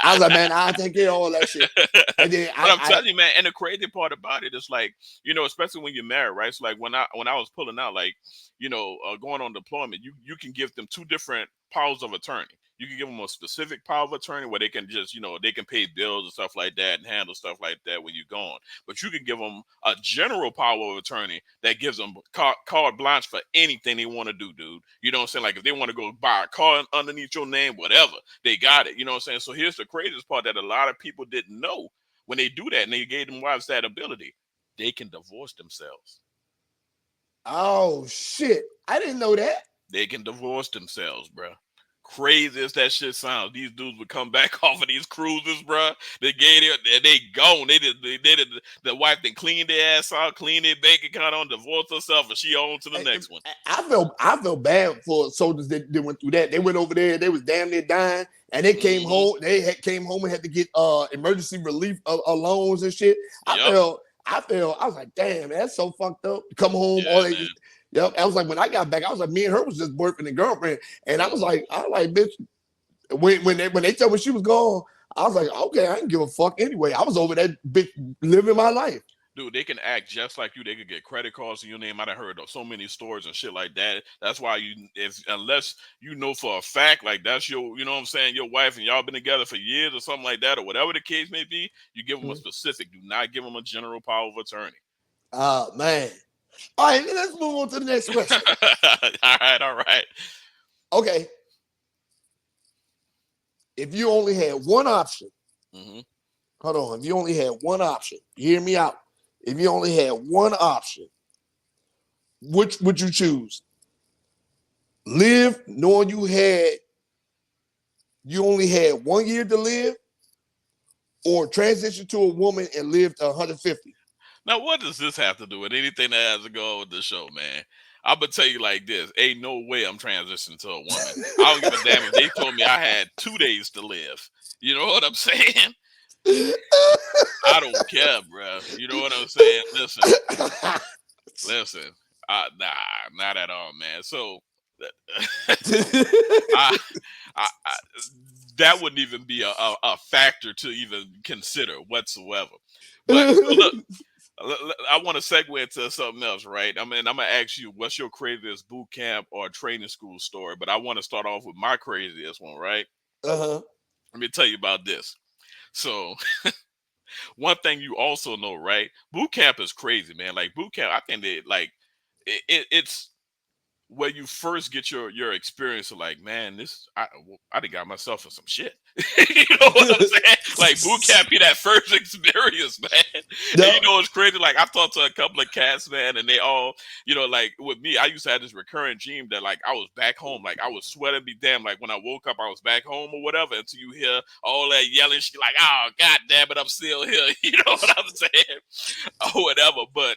I was like, man, I'll take care of all that shit. And then but I'm telling you, man, and the crazy part about it is like, you know, especially when you're married, right? So like when I was pulling out, like, you know, going on deployment, you can give them two different powers of attorney. You can give them a specific power of attorney where they can just, you know, they can pay bills and stuff like that and handle stuff like that when you're gone. But you can give them a general power of attorney that gives them carte blanche for anything they want to do, dude. You know what I'm saying? Like if they want to go buy a car underneath your name, whatever, they got it. You know what I'm saying? So here's the craziest part that a lot of people didn't know. When they do that and they gave them wives that ability, they can divorce themselves. Oh shit! I didn't know that. They can divorce themselves, bro. Crazy as that shit sounds, these dudes would come back off of these cruises, bro. They gave it, they gone. They did the wife then cleaned their ass out, cleaned their bank account on, divorced herself, and she on to the next one. I felt bad for soldiers that went through that. They went over there, they was damn near dying, and they came home. Came home and had to get emergency relief loans and shit. I was like, damn, man, that's so fucked up. Come home, yep. I was like, when I got back, I was like, me and her was just boyfriend and girlfriend, and I was like, bitch. When they told me she was gone, I was like, okay, I didn't give a fuck anyway. I was over that bitch living my life. Dude, they can act just like you. They could get credit cards in your name. I've heard of so many stories and shit like that. That's why unless you know for a fact, like that's your, you know what I'm saying, your wife and y'all been together for years or something like that, or whatever the case may be, you give them a specific. Do not give them a general power of attorney. Oh man. All right, let's move on to the next question. All right. Okay. If you only had one option, hold on. If you only had one option, hear me out. If you only had one option, which would you choose? Live knowing you only had 1 year to live, or transition to a woman and live to 150? Now, what does this have to do with anything that has to go with the show, man? I'm gonna tell you like this: ain't no way I'm transitioning to a woman. I don't give a damn if they told me I had 2 days to live. You know what I'm saying? I don't care, bro. You know what I'm saying? Listen. Nah, not at all, man. So, I, that wouldn't even be a factor to even consider whatsoever. But so look. I want to segue into something else, right? I mean, I'm gonna ask you, what's your craziest boot camp or training school story? But I want to start off with my craziest one, right? Let me tell you about this. So, one thing you also know, right? Boot camp is crazy, man. Like boot camp, I think that like it's where you first get your experience of like, man, I done got myself in some shit. You know what I'm saying? Like boot camp be that first experience, man. And Yeah. you know it's crazy. Like I've talked to a couple of cats, man, and they all, you know, like with me, I used to have this recurring dream that like I was back home, like I was sweating be damn, like when I woke up, I was back home or whatever. Until you hear all that yelling shit, like, oh god damn it, I'm still here. You know what I'm saying? Or whatever. But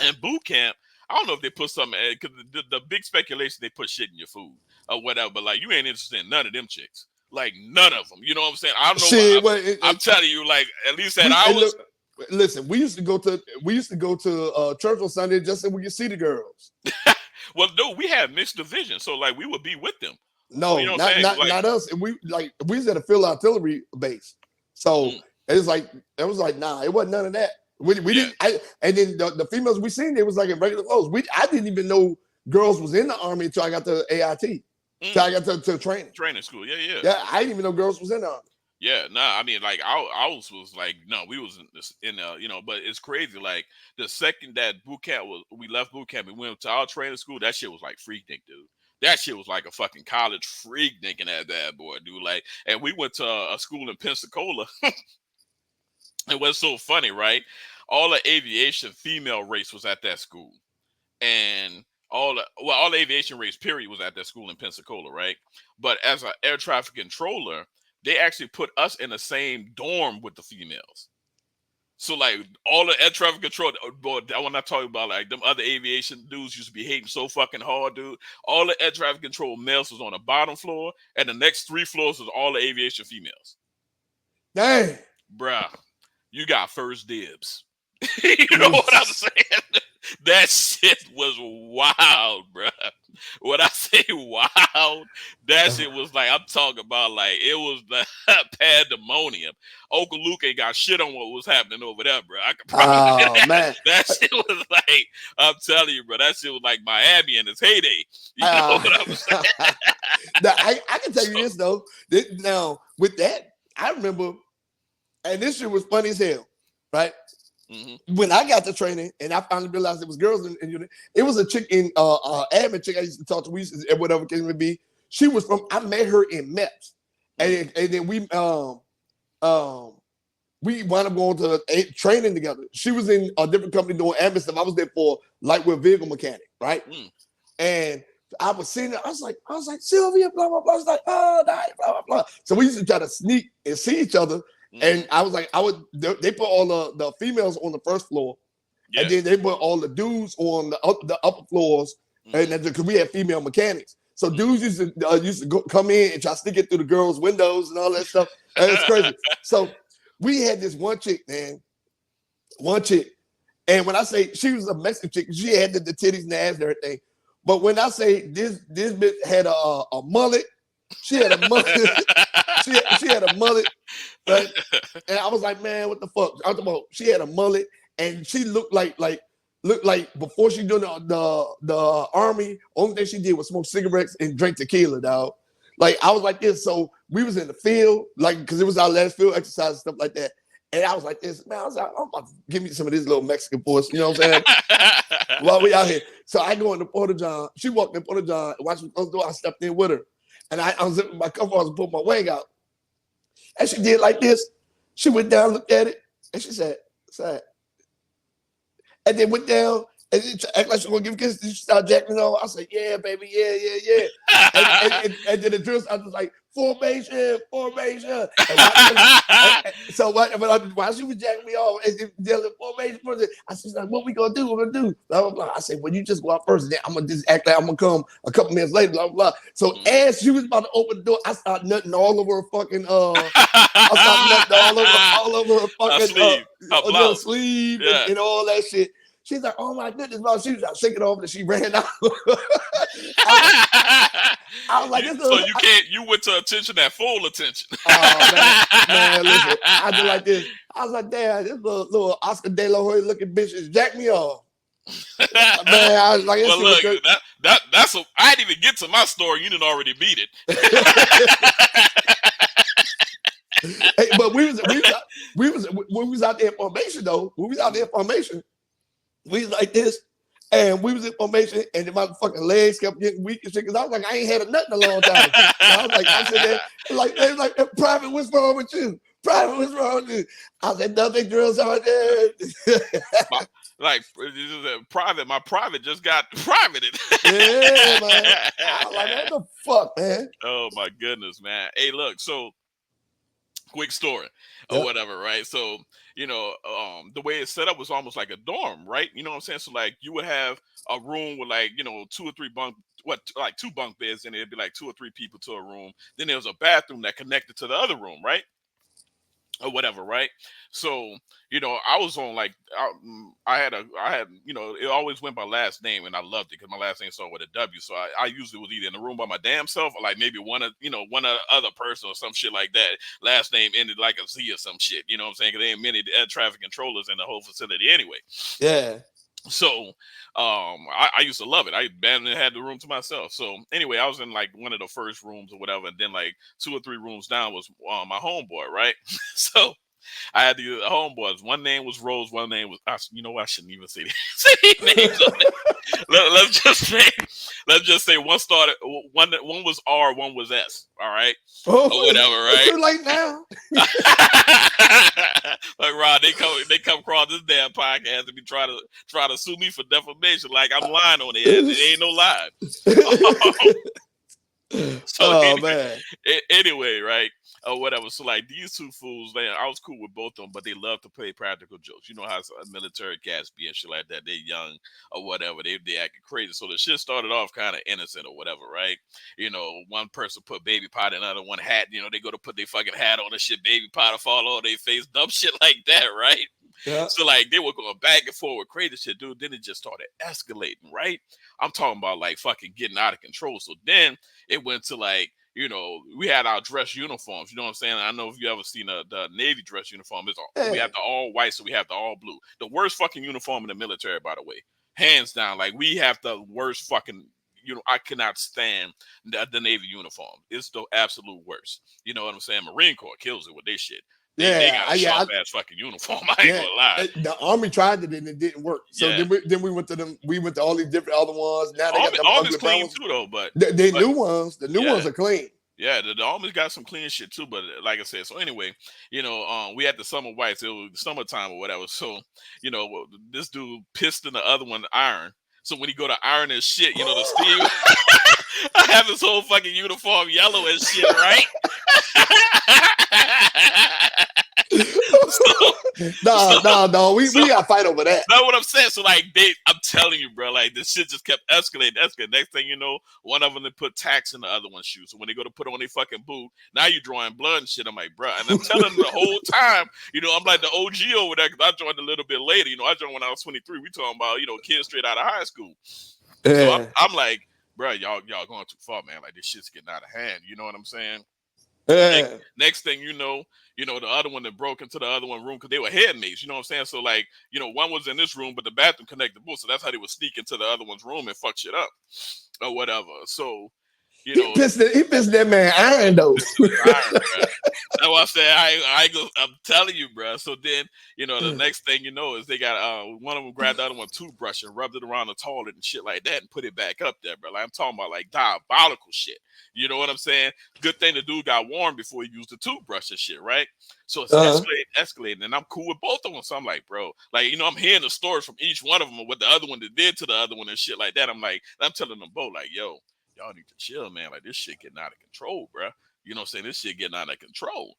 in boot camp, I don't know if they put something because the big speculation they put shit in your food or whatever. But like you ain't interested in none of them chicks, like none of them. You know what I'm saying? I don't know. Shit, I'm telling you, like at least that hey, hours. look, listen, we used to go to church on Sunday just so we could see the girls. Well, no, we had mixed division, so like we would be with them. So you No, know what I'm saying? Like, not us. We was at a field artillery base, so it was like nah, it wasn't none of that. We yeah. didn't. And then the females we seen, it was like in regular clothes. I didn't even know girls was in the army until I got to AIT. Until I got to training school. Yeah. Yeah, I didn't even know girls was in the army. Yeah, nah, I mean, like, ours was like, no, we was in you know, but it's crazy. Like, the second that boot camp we left boot camp and went to our training school, that shit was like freaknik, dude. That shit was like a fucking college freaknik in that bad boy, dude. Like, and we went to a school in Pensacola. It was so funny, right? All the aviation female race was at that school. And all the aviation race period was at that school in Pensacola, right? But as an air traffic controller, they actually put us in the same dorm with the females. So like all the air traffic control, boy, when I talk about like them other aviation dudes used to be hating so fucking hard, dude. All the air traffic control males was on the bottom floor, and the next 3 floors was all the aviation females. Dang, bruh, you got first dibs. You know what I'm saying? That shit was wild, bro. When I say wild, that shit was like, I'm talking about like, it was the pandemonium. Uncle Luke ain't got shit on what was happening over there, bro. I can promise you man. that shit was like, I'm telling you, bro, that shit was like Miami in its heyday. You know what I'm saying? Now, I can tell you this, though. Now, with that, I remember, and this shit was funny as hell, right? Mm-hmm. When I got to training and I finally realized it was girls in unit, it was a chick in admin chick I used to talk to. We used to, whatever case may be. She was from. I met her in MEPS, and then we wound up going to training together. She was in a different company doing admin stuff. I was there for lightweight vehicle mechanic, right? And I was seeing her. I was like Sylvia, blah blah blah. I was like, oh, nice, blah blah blah. So we used to try to sneak and see each other. And I was like, they put all the females on the first floor, and then they put all the dudes on the upper floors, and because we had female mechanics, so dudes used to come in and try to sneak it through the girls' windows and all that stuff. And it's crazy. So we had this one chick, and when I say she was a Mexican chick, she had the titties and the ass and everything. But when I say this bitch had a mullet, she had a mullet. she had a mullet, right? And I was like, man, what the fuck? I was about, she had a mullet, and she looked like before she doing the army. Only thing she did was smoke cigarettes and drink tequila, dog. Like I was like this. So we was in the field, like because it was our last field exercise and stuff like that. And I was like this, man. I was like, I'm about to give me some of this little Mexican voice, you know what I'm saying? While we out here. So I go into Porta John. She walked in Porta John, watched me close the door. I stepped in with her. And I was zipping my cover, I was putting my wing out. And she did like this. She went down, looked at it, and she said, and then went down and act like she was gonna give a kiss. She started jacking on. I said, yeah, baby, yeah. And then the drill started like, formation. So while she was jacking me off and dealing formation, I said, like, what we gonna do? Blah, blah, blah. I said, well, you just go out first, and then I'm gonna just act like I'm gonna come a couple minutes later, blah, blah, blah. So as she was about to open the door, I started nutting all over her fucking all over her fucking sleeve and all that shit. She's like, oh my goodness, bro. She was like, shaking off and she ran out. I was like, you went to attention at full attention. Oh, man, listen. I did like this. I was like, damn, this little Oscar De La Hoya looking bitch is jack me off. Man, I was like, well, look, that's I didn't even get to my story. You didn't already beat it. Hey, but we was out there in formation though. When we was out there in formation, we was like this, And we was in formation, and the motherfucking legs kept getting weak and shit. Cause I was like, I ain't had a nut in a long time. And I was like, I said that, like, they was like, Private, what's wrong with you? Private, what's wrong with you? I said, nothing, drills out there. Private, my private just got privated. Yeah, man. I was like, what the fuck, man? Oh my goodness, man. Hey, look, so quick story or Yep. whatever, right? So, the way it's set up was almost like a dorm, right? You know what I'm saying? So like you would have a room with like, 2 or 3 like 2 bunk beds, and it'd be like 2 or 3 people to a room. Then there was a bathroom that connected to the other room, right? Or whatever, right? So, I was on like I had, it always went by last name, and I loved it because my last name started with a W. So I usually was either in the room by my damn self, or like maybe one other person or some shit like that. Last name ended like a Z or some shit. You know what I'm saying? Because there ain't many air traffic controllers in the whole facility anyway. Yeah. So I used to love it. I had the room to myself. So anyway, I was in like one of the first rooms or whatever, and then like 2 or 3 rooms down was my homeboy, right? So I had the homeboys. One name was Rose. One name was I shouldn't even say these names. Let's just say one started. One was R. One was S. All right, or whatever. Right. It's too late now. Like Rod, they come across this damn podcast and be trying to sue me for defamation. Like I'm lying on it. It ain't no lie. So anyway, right? Or whatever. So like these 2 fools, I was cool with both of them, but they love to play practical jokes. You know how military cats be and shit like that. They're young or whatever. They acting crazy. So the shit started off kind of innocent or whatever, right? One person put baby powder, another one hat. They go to put their fucking hat on and shit, baby powder fall on their face, dumb shit like that, right? Yeah. So like they were going back and forth with crazy shit, dude. Then it just started escalating, right? I'm talking about like fucking getting out of control. So then it went to like, we had our dress uniforms. You know what I'm saying? I know if you ever seen the Navy dress uniform, we have the all white, so we have the all blue. The worst fucking uniform in the military, by the way, hands down. Like we have the worst fucking. I cannot stand the Navy uniform. It's the absolute worst. You know what I'm saying? Marine Corps kills it with this shit. They got a sharp ass fucking uniform. I ain't gonna lie. The Army tried it and it didn't work. So then we went to them. We went to all these different other ones. Now they got the Army's clean too, though. But they new ones. The new ones are clean. Yeah, the Army's got some clean shit too. But like I said, so anyway, we had the summer whites. It was summertime or whatever. So this dude pissed in the other one iron. So when he go to iron his shit, the Steve, I have his whole fucking uniform yellow and shit, right? No. We gotta fight over that. That's what I'm saying. So like I'm telling you, bro, like this shit just kept escalating. Next thing you know, one of them they put tacks in the other one's shoe. So when they go to put on their fucking boot, now you're drawing blood and shit. I'm like, bro, and I'm telling them the whole time, I'm like the OG over there because I joined a little bit later. I joined when I was 23. We talking about kids straight out of high school. Yeah. So I'm like, bro, y'all going too far, man. Like this shit's getting out of hand. You know what I'm saying? Yeah. Next thing you know, the other one that broke into the other one room because they were headmates. You know what I'm saying? So like, one was in this room, but the bathroom connected both. So that's how they would sneak into the other one's room and fuck shit up or whatever. So, he pissed that man iron though. That's what I said. I'm telling you, bro. So then, the next thing is they got one of them grabbed the other one toothbrush and rubbed it around the toilet and shit like that and put it back up there, bro. Like I'm talking about like diabolical shit. You know what I'm saying? Good thing the dude got warned before he used the toothbrush and shit, right? So it's escalating, and I'm cool with both of them. So I'm like, bro, like I'm hearing the stories from each one of them and what the other one did to the other one and shit like that. I'm telling them both, like, yo, y'all need to chill, man. Like this shit getting out of control, bro. You know what I'm saying? This shit getting out of control.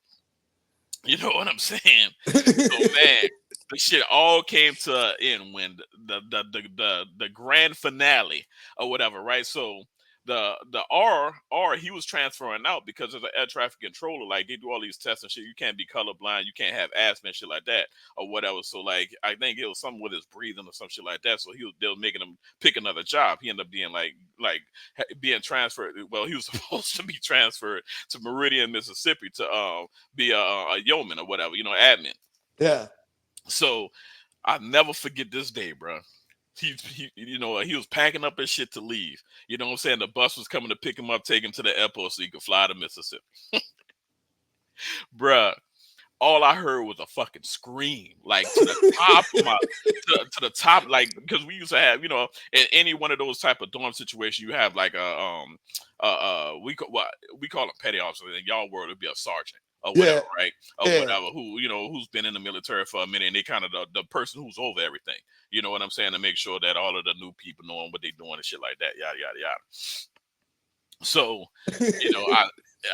You know what I'm saying? So man, the shit all came to an end when the grand finale or whatever, right? So the R he was transferring out because of the air traffic controller. Like they do all these tests and shit. You can't be colorblind. You can't have asthma and shit like that or whatever. So like I think it was something with his breathing or some shit like that. So they was making him pick another job. He ended up being like being transferred. Well, he was supposed to be transferred to Meridian, Mississippi to be a yeoman or whatever, admin. Yeah. So I'll never forget this day, bro. He was packing up his shit to leave. You know what I'm saying? The bus was coming to pick him up, take him to the airport so he could fly to Mississippi. Bruh, all I heard was a fucking scream, like to the top of my to the top, like because we used to have, in any one of those type of dorm situations, you have like we call them petty officers. In y'all world, it'd be a sergeant or whatever, Yeah, right? Or yeah, whatever, who's been in the military for a minute, and they kind of the person who's over everything. You know what I'm saying? To make sure that all of the new people knowing what they're doing and shit like that, yada yada yada. So,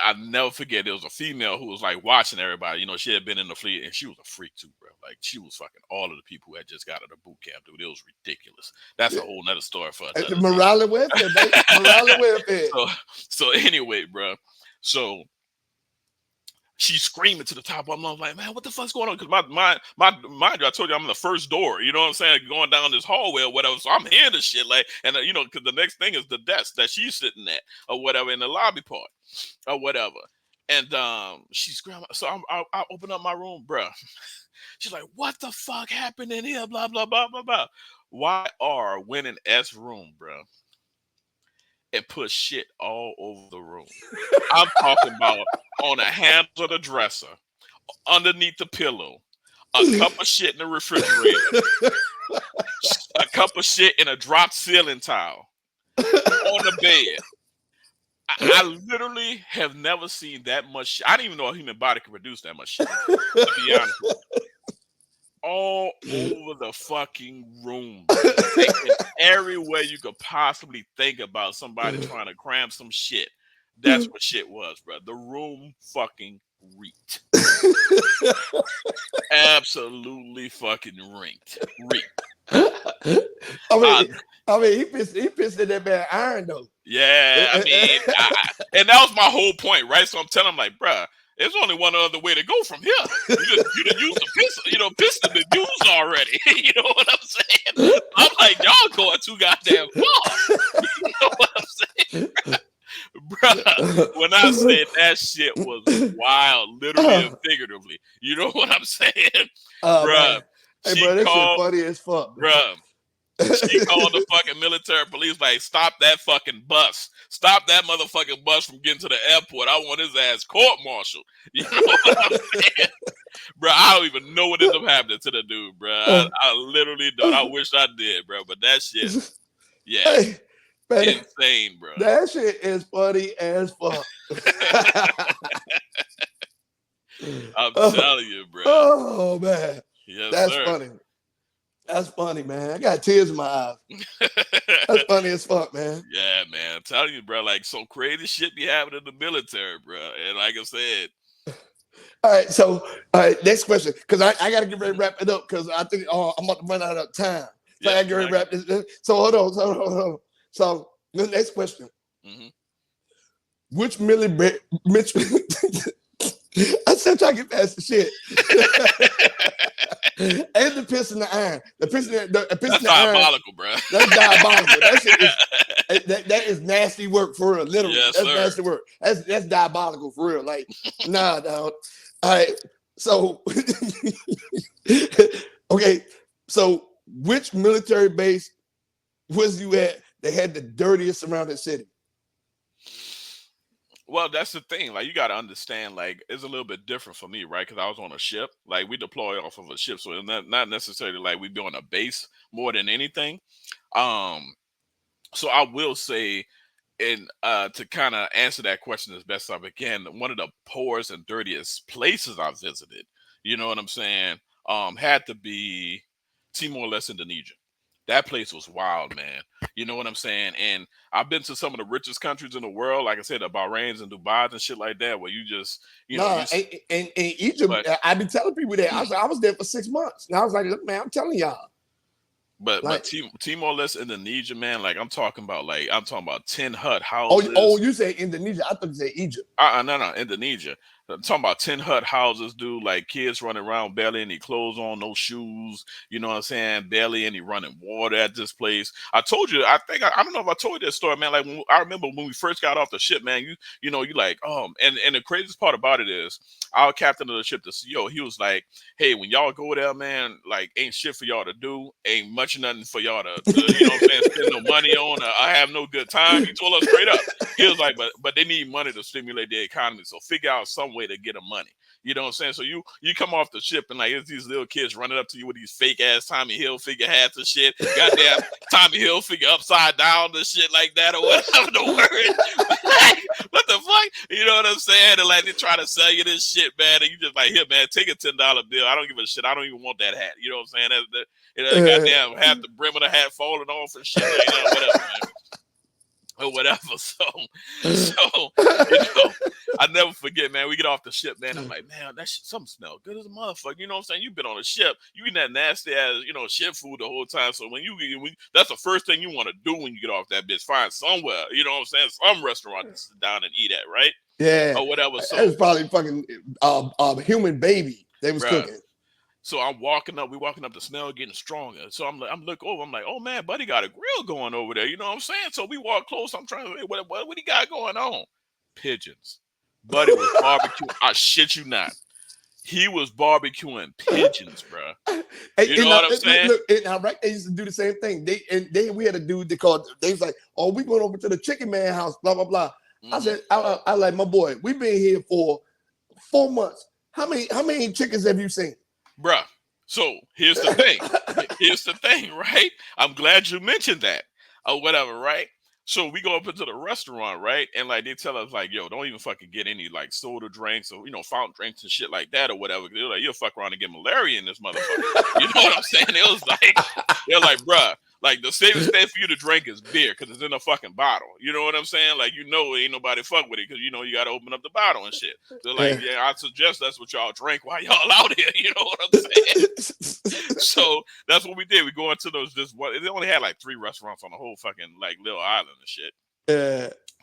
I never forget there was a female who was like watching everybody. She had been in the fleet and she was a freak too, bro. Like she was fucking all of the people who had just got out of boot camp, dude. It was ridiculous. That's a whole nother story for another day. morale welfare, baby. Morale welfare. So anyway, bro. So she's screaming to the top. I'm like, man, what the fuck's going on? Because mind you, I told you I'm in the first door. You know what I'm saying? Going down this hallway or whatever. So I'm hearing this shit, like, and because the next thing is the desk that she's sitting at or whatever in the lobby part or whatever. And she's screaming. So I open up my room, bro. She's like, what the fuck happened in here? Blah blah blah blah blah. YR went in S room, bro, and put shit all over the room. I'm talking about on the handles of the dresser, underneath the pillow, a cup of shit in the refrigerator, a cup of shit in a dropped ceiling tile, on the bed. I literally have never seen that much shit. I didn't even know a human body could produce that much shit, to be honest with you. All over the fucking room, everywhere you could possibly think about somebody trying to cram some shit. That's what shit was, bro. The room fucking reeked. Absolutely fucking reeked. I mean, he pissed in that bad iron though. Yeah, I mean, and that was my whole point, right? So I'm telling him, like, bruh, there's only one other way to go from here. You done used the pistol. Pistol been used already. You know what I'm saying? I'm like, y'all going too goddamn far. You know what I'm saying, bruh? When I said that shit was wild, literally and figuratively. You know what I'm saying, bruh? Hey, bro, this shit funny as fuck, bruh. She called the fucking military police, like, stop that fucking bus. Stop that motherfucking bus from getting to the airport. I want his ass court-martialed. You know what I'm saying? Bro, I don't even know what ended up happening to the dude, bro. I literally don't. I wish I did, bro. But that shit, yeah. Hey, man, insane, bro. That shit is funny as fuck. I'm telling you, bro. Oh, man. Yes, That's sir. funny. That's funny, man. I got tears in my eyes. That's funny as fuck, man. Yeah, man. I'm telling you, bro. Like, some crazy shit be happening in the military, bro. And like I said. All right, so next question, because I got to get ready to wrap it up because I think I'm about to run out of time. So I got to get ready to wrap this. So hold on. So the next question. Mm-hmm. Which military? I still trying to get past the shit. And the piss in the iron. The piss in the diabolical, iron, bro. That's diabolical. That shit is that is nasty work for real. Literally, yes, that's sir. nasty work. That's diabolical for real. Like, nah, dog. All right. So, okay. So, which military base was you at that had the dirtiest surrounding city? Well, that's the thing. Like, you got to understand, like, it's a little bit different for me, right? Because I was on a ship. Like, we deploy off of a ship. So, it's not necessarily like we be on a base more than anything. So I will say, and to kind of answer that question as best I can, one of the poorest and dirtiest places I visited, you know what I'm saying, had to be Timor-Leste, Indonesia. That place was wild, man. You know what I'm saying? And I've been to some of the richest countries in the world, like I said, the Bahrains and Dubai's and shit like that, where you just, in Egypt, I've been telling people that. I was there for 6 months. And I was like, look, man, I'm telling y'all. But Timor-Leste, Indonesia, man, like I'm talking about 10 hut houses. Oh, you say Indonesia? I thought you said Egypt. No, Indonesia. I'm talking about 10 hut houses, dude. Like kids running around, barely any clothes on, no shoes. You know what I'm saying? Barely any running water at this place. I told you. I don't know if I told you that story, man. Like I remember when we first got off the ship, man. You like, and the craziest part about it is our captain of the ship, the CEO, he was like, hey, when y'all go there, man, like ain't shit for y'all to do, ain't much nothing for y'all to you know what I'm saying, spend no money on. I have no good time. He told us straight up. He was like, but they need money to stimulate the economy. So figure out some way way to get them money. You know what I'm saying? So you come off the ship and like it's these little kids running up to you with these fake ass Tommy Hilfiger hats and shit. Goddamn Tommy Hilfiger upside down and shit like that or whatever the word. Like, what the fuck? You know what I'm saying? And like they try to sell you this shit, man, and you just like, here, man, take a $10 bill. I don't give a shit. I don't even want that hat. You know what I'm saying? Goddamn have the brim of the hat falling off and shit. Like, whatever, man. Or whatever. So I never forget, man. We get off the ship, man. I'm like, man, that shit, something smell good as a motherfucker. You know what I'm saying? You've been on a ship, you eating that nasty ass, ship food the whole time. So when that's the first thing you want to do when you get off that bitch. Find somewhere, you know what I'm saying? Some restaurant to sit down and eat at, right? Yeah. Or whatever. So it was probably fucking human baby they was cooking. So we're walking up, the smell getting stronger. So I'm looking over, I'm like, oh man, buddy got a grill going over there. You know what I'm saying? So we walk close. I'm trying to say, what he got going on? Pigeons. Buddy was barbecuing. I shit you not. He was barbecuing pigeons, bro. You know what I'm saying? Look, they used to do the same thing. We had a dude they was like, oh, we going over to the chicken man house, blah, blah, blah. Mm-hmm. I said, I like, my boy, we've been here for 4 months. How many chickens have you seen? Bruh, so here's the thing. Right? I'm glad you mentioned that or whatever, right? So we go up into the restaurant, right? And like they tell us, like, yo, don't even fucking get any like soda drinks or fountain drinks and shit like that or whatever. They're like, you'll fuck around and get malaria in this motherfucker. You know what I'm saying? It was like, they're like, bruh, like the safest thing for you to drink is beer because it's in a fucking bottle. You know what I'm saying? Like, ain't nobody fuck with it because you got to open up the bottle and shit. They're like, yeah, I suggest that's what y'all drink while y'all out here. You know what I'm saying? So that's what we did. We go into they only had like 3 restaurants on the whole fucking like little island and shit.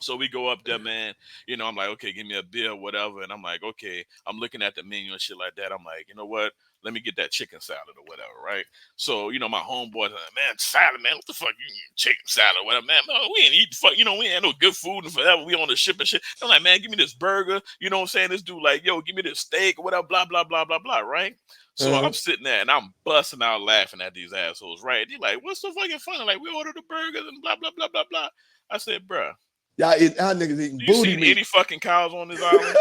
So we go up there, man. I'm like, okay, give me a beer, whatever. And I'm like, okay, I'm looking at the menu and shit like that. I'm like, you know what? Let me get that chicken salad or whatever, right? So, my homeboys are like, man, salad, man, what the fuck you eating chicken salad or whatever, man? No, we ain't eating fuck, we ain't no good food and forever. We on the ship and shit. I'm like, man, give me this burger. You know what I'm saying? This dude like, yo, give me this steak or whatever, blah, blah, blah, blah, blah, right? So I'm sitting there and I'm busting out laughing at these assholes, right? They're like, what's so fucking funny? Like, we ordered the burgers and blah, blah, blah, blah, blah. I said, bruh. Y'all niggas eating you booty seen meat. Any fucking cows on this island?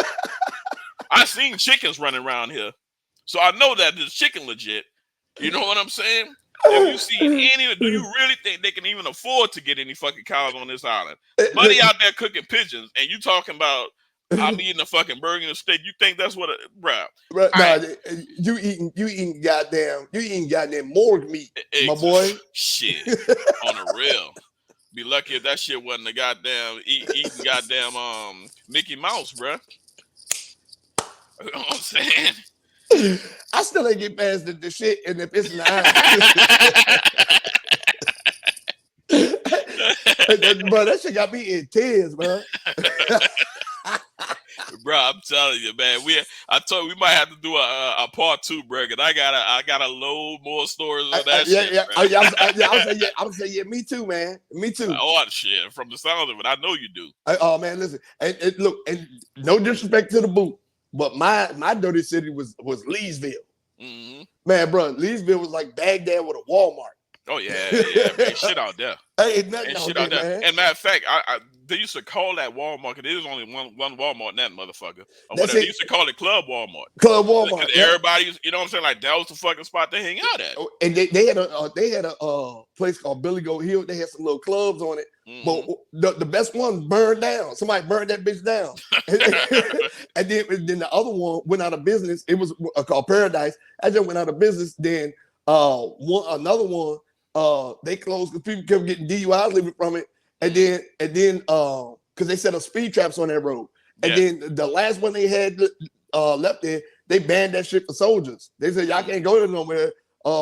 I seen chickens running around here. So I know that this chicken legit. You know what I'm saying? Have you seen any? Do you really think they can even afford to get any fucking cows on this island? Buddy out there cooking pigeons, and you talking about I'm eating a fucking burger and a steak. You think that's what, bruh? You eating goddamn morgue meat, my boy. Shit, on the real. Be lucky if that shit wasn't a goddamn eating goddamn Mickey Mouse, bruh. You know what I'm saying? I still ain't get past the shit and if it's in the eye. Bro, that shit got me in tears, bro. Bro, I'm telling you, man. I told you we might have to do a part 2, bro. Cause I got a load more stories of that shit. Yeah. I would say, me too, man. Me too. Oh shit! From the sound of it, I know you do. Oh man, listen, and look, and no disrespect to the boot, but my dirty city was Leesville. Mm-hmm. Man, bro, Leesville was like Baghdad with a Walmart. Oh yeah, man. Shit out there. Hey, nothing out there, man. And matter of fact, they used to call that Walmart because there was only one Walmart in that motherfucker. They used to call it Club Walmart. Club Walmart. Because everybody's, you know what I'm saying? Like that was the fucking spot to hang out at. And they had a place called Billy Goat Hill. They had some little clubs on it. Mm-hmm. But the best one burned down. Somebody burned that bitch down. and then the other one went out of business. It was called Paradise. I just went out of business. Then another one, they closed because people kept getting DUIs living from it. And then because they set up speed traps on that road. And then the last one they had left there, they banned that shit for soldiers. They said, y'all can't go there nowhere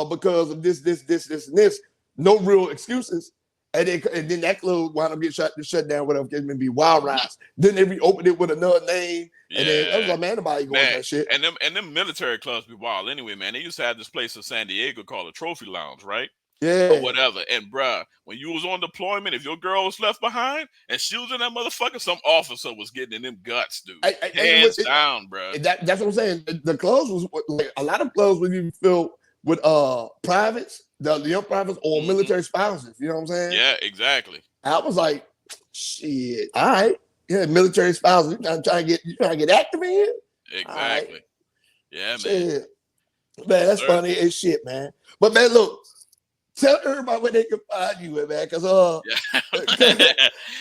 because of this, and this. No real excuses. And then that club wound up getting shut down, whatever it may be, Wild Rides. Then they reopened it with another name. And then I was like, man, nobody going to that shit. And them military clubs be wild anyway, man. They used to have this place in San Diego called a Trophy Lounge, right? Yeah. Or whatever. And bruh, when you was on deployment, if your girl was left behind and she was in that motherfucker, some officer was getting in them guts, dude. Hands down, bruh. That's what I'm saying. The clubs was like a lot of clubs would be filled with privates, the young privates or military spouses. You know what I'm saying? Yeah, exactly. I was like, shit, all right. Yeah, military spouses. You trying to get active in here? All right. Exactly. Yeah, man. Shit. Man, Yes, that's sir. funny as shit, man. But man, look, tell everybody where they can find you at, man. Yeah.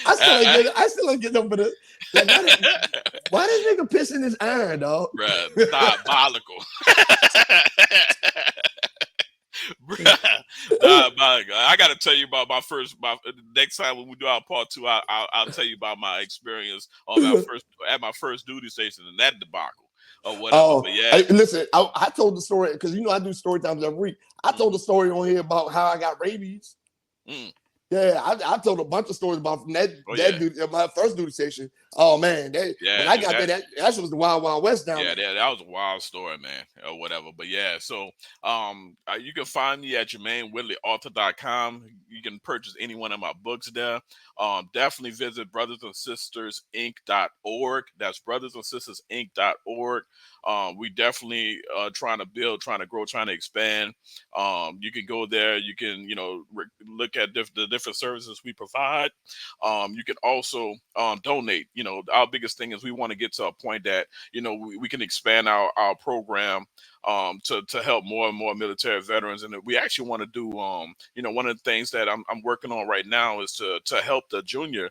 I still ain't getting over the like why this nigga pissing his iron, dog? Bruh, diabolical. Bruh, diabolical. I got to tell you about my next time when we do our part 2. I'll tell you about my experience on my first duty station and that debacle or whatever. Oh, But yeah, listen, I told the story because I do story times every week. I told the story on here about how I got rabies. mm. Yeah, I told a bunch of stories about from that yeah. duty, my first duty station. Oh man, when I got there, that shit was the wild west down there. Yeah, that was a wild story, man, or whatever. But yeah, so you can find me at JermaineWhittleyAuthor.com. You can purchase any one of my books there. Definitely visit brothersandsisтерsinc.org. That's brothersandsisтерsinc.org. We definitely trying to build, trying to grow, trying to expand. You can go there. You can look at the different services we provide. You can also donate. Our biggest thing is we want to get to a point that we can expand our program to help more and more military veterans, and we actually want to do one of the things that I'm working on right now is to help the junior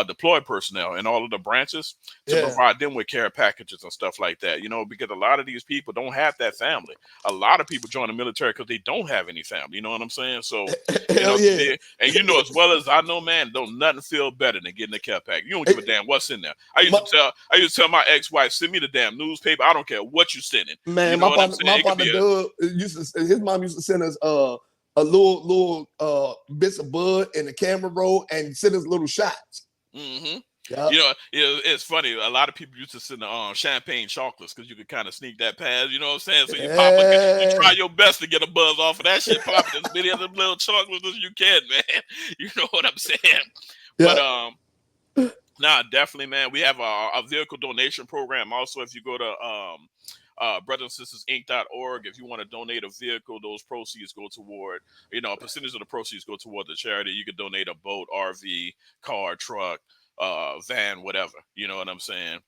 deployed personnel in all of the branches to provide them with care packages and stuff like that. Because a lot of these people don't have that family. A lot of people join the military because they don't have any family. You know what I'm saying? So, Yeah. And as well as I know, man, don't nothing feel better than getting a care package. You don't give a damn what's in there. I used to tell my ex-wife, send me the damn newspaper. I don't care what you sending. Man, you know my partner Doug his mom used to send us a little bits of bud in the camera roll and send us little shots. Mm-hmm. Yep. It's funny. A lot of people used to send the champagne chocolates because you could kind of sneak that past. You know what I'm saying? So you you try your best to get a buzz off of that shit. Pop as many of them little chocolates as you can, man. You know what I'm saying? Yep. But definitely, man. We have a vehicle donation program. Also, if you go to brotherandsistersinc.org, if you want to donate a vehicle, those proceeds go toward, a percentage of the proceeds go toward the charity. You could donate a boat, RV, car, truck, van, whatever. You know what I'm saying?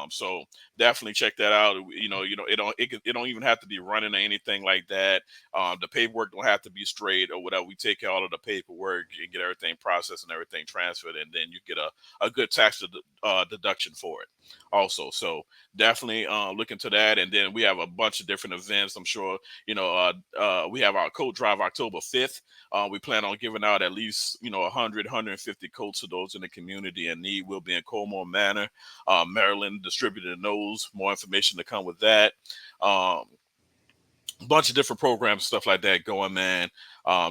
So definitely check that out. It don't even have to be running or anything like that. The paperwork don't have to be straight or whatever. We take care of all of the paperwork and get everything processed and everything transferred, and then you get a good tax deduction for it also. So definitely look into that. And then we have a bunch of different events. I'm sure we have our coat drive October 5th. We plan on giving out at least 150 coats to those in the community in need. We'll be in Colmore Manor, Maryland, distributing those. More information to come with that. Bunch of different programs, stuff like that going, man.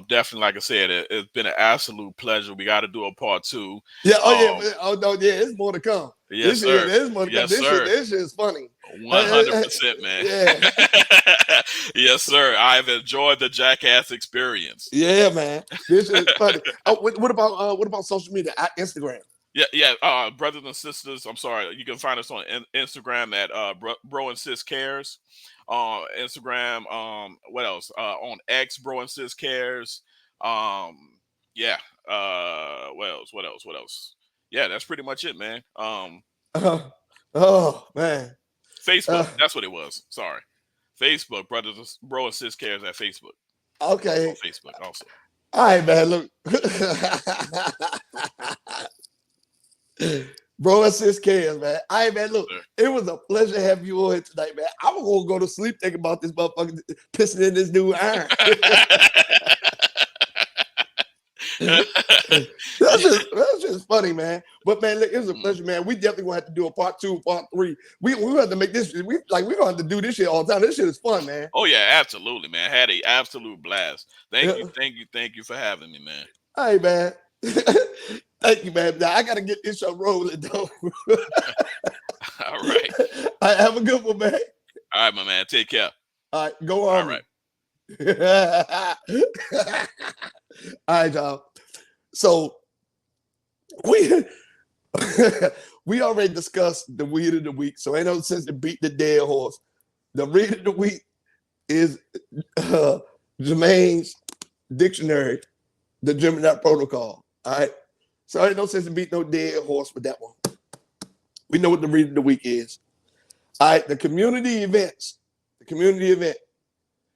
Definitely, like I said, it's been an absolute pleasure. We got to do a part 2. Yeah. Oh no. Yeah. It's more to come. Yes, sir. There's more to come. This shit is funny. 100%, man. Yeah. Yes, sir. I've enjoyed the Jackass experience. Yeah, man. This is funny. What about social media? Instagram. Yeah. Brothers and sisters. I'm sorry. You can find us on Instagram at Bro and Sis Cares. Instagram. What else? On X, Bro and Sis Cares. Yeah. What else? Yeah, that's pretty much it, man. Oh man. Facebook. That's what it was. Sorry. Facebook, Bro and Sis Cares at Facebook. Okay. On Facebook also. All right, man. Look. Bro and Sis Cares, man. All right, man. Look, it was a pleasure having you on here tonight, man. I'm gonna go to sleep thinking about this motherfucker pissing in this new iron. That's just funny, man. But man, look, it was a pleasure, man. We definitely gonna have to do a part 2, part 3. We have to make this. We're gonna have to do this shit all the time. This shit is fun, man. Oh yeah, absolutely, man. Had an absolute blast. Thank you for having me, man. All right, man. Thank you, man. Now I gotta get this show rolling, though. All right. All right, have a good one, man. All right, my man. Take care. All right, go on. All right. All right, y'all. So we already discussed the read of the week, so ain't no sense to beat the dead horse. The read of the week is Jermaine's dictionary, the Gemini protocol. All right. So ain't no sense to beat no dead horse with that one. We know what the read of the week is. All right, the community events. The community event.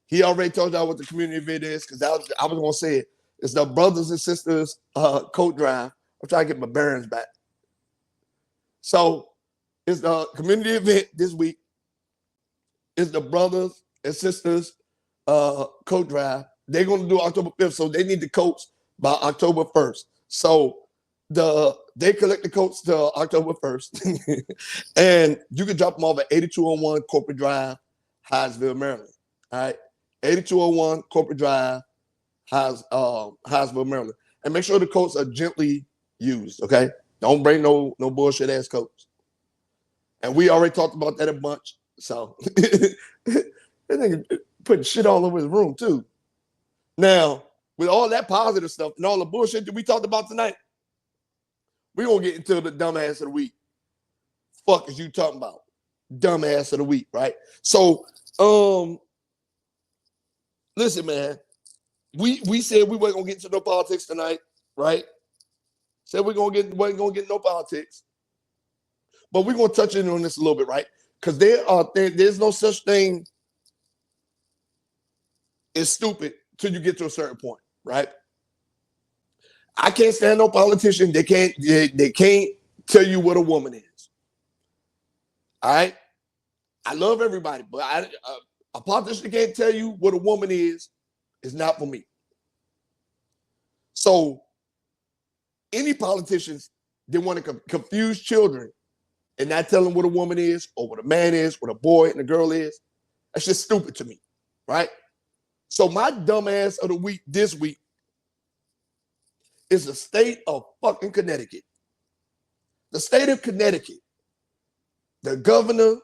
He already told y'all what the community event is because I was going to say it. It's the Brothers and Sisters coat drive. I'm trying to get my bearings back. So it's the community event this week. It's the Brothers and Sisters coat drive. They're going to do October 5th, so they need the coats by October 1st. So they collect the coats till October 1st. And you can drop them off at 8201 Corporate Drive, Hyattsville, Maryland. All right. 8201 Corporate Drive, Hyattsville, Maryland. And make sure the coats are gently used, okay? Don't bring no bullshit ass coats. And we already talked about that a bunch. So that nigga putting shit all over his room too. Now, with all that positive stuff and all the bullshit that we talked about tonight, we're gonna get into the dumbass of the week. Fuck is you talking about? Dumbass of the week, right? So listen, man. We said we weren't gonna get into no politics tonight, right? Said we're gonna wasn't gonna get no politics. But we're gonna touch in on this a little bit, right? Because there's no such thing as stupid till you get to a certain point, right? I can't stand no politician. They can't tell you what a woman is. All right. I love everybody, but a politician can't tell you what a woman is not for me. So any politicians that want to confuse children and not tell them what a woman is or what a man is, what a boy and a girl is, that's just stupid to me, right? So my dumbass of the week this week is the state of fucking Connecticut. The state of Connecticut, the governor,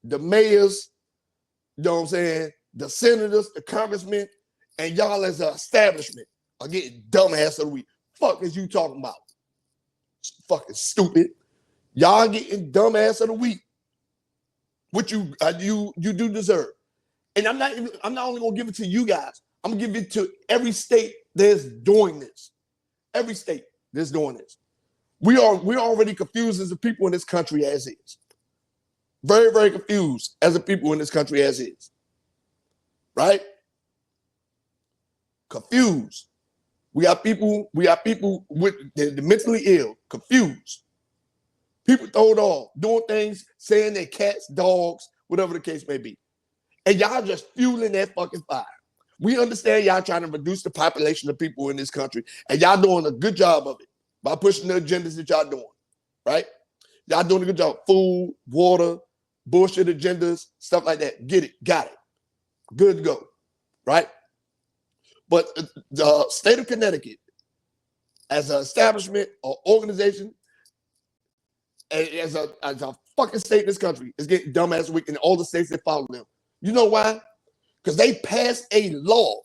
the mayors, you know what I'm saying, the senators, the congressmen, and y'all as an establishment are getting dumbass of the week. Fuck is you talking about? Fucking stupid. Y'all getting dumbass of the week, which you do deserve. And I'm not only gonna give it to you guys. I'm gonna give it to every state that's doing this. Every state that's doing this. We're already confused as a people in this country as is. Very, very confused as a people in this country as is. Right? Confused. We got people with the mentally ill, confused. People throw it off, doing things, saying they're cats, dogs, whatever the case may be. And y'all just fueling that fucking fire. We understand y'all trying to reduce the population of people in this country, and y'all doing a good job of it by pushing the agendas that y'all doing, right? Y'all doing a good job. Food, water, bullshit agendas, stuff like that. Get it, got it. Good to go, right? But the state of Connecticut, as an establishment or organization, as a fucking state in this country, is getting dumbass weak in all the states that follow them. You know why? Because they passed a law.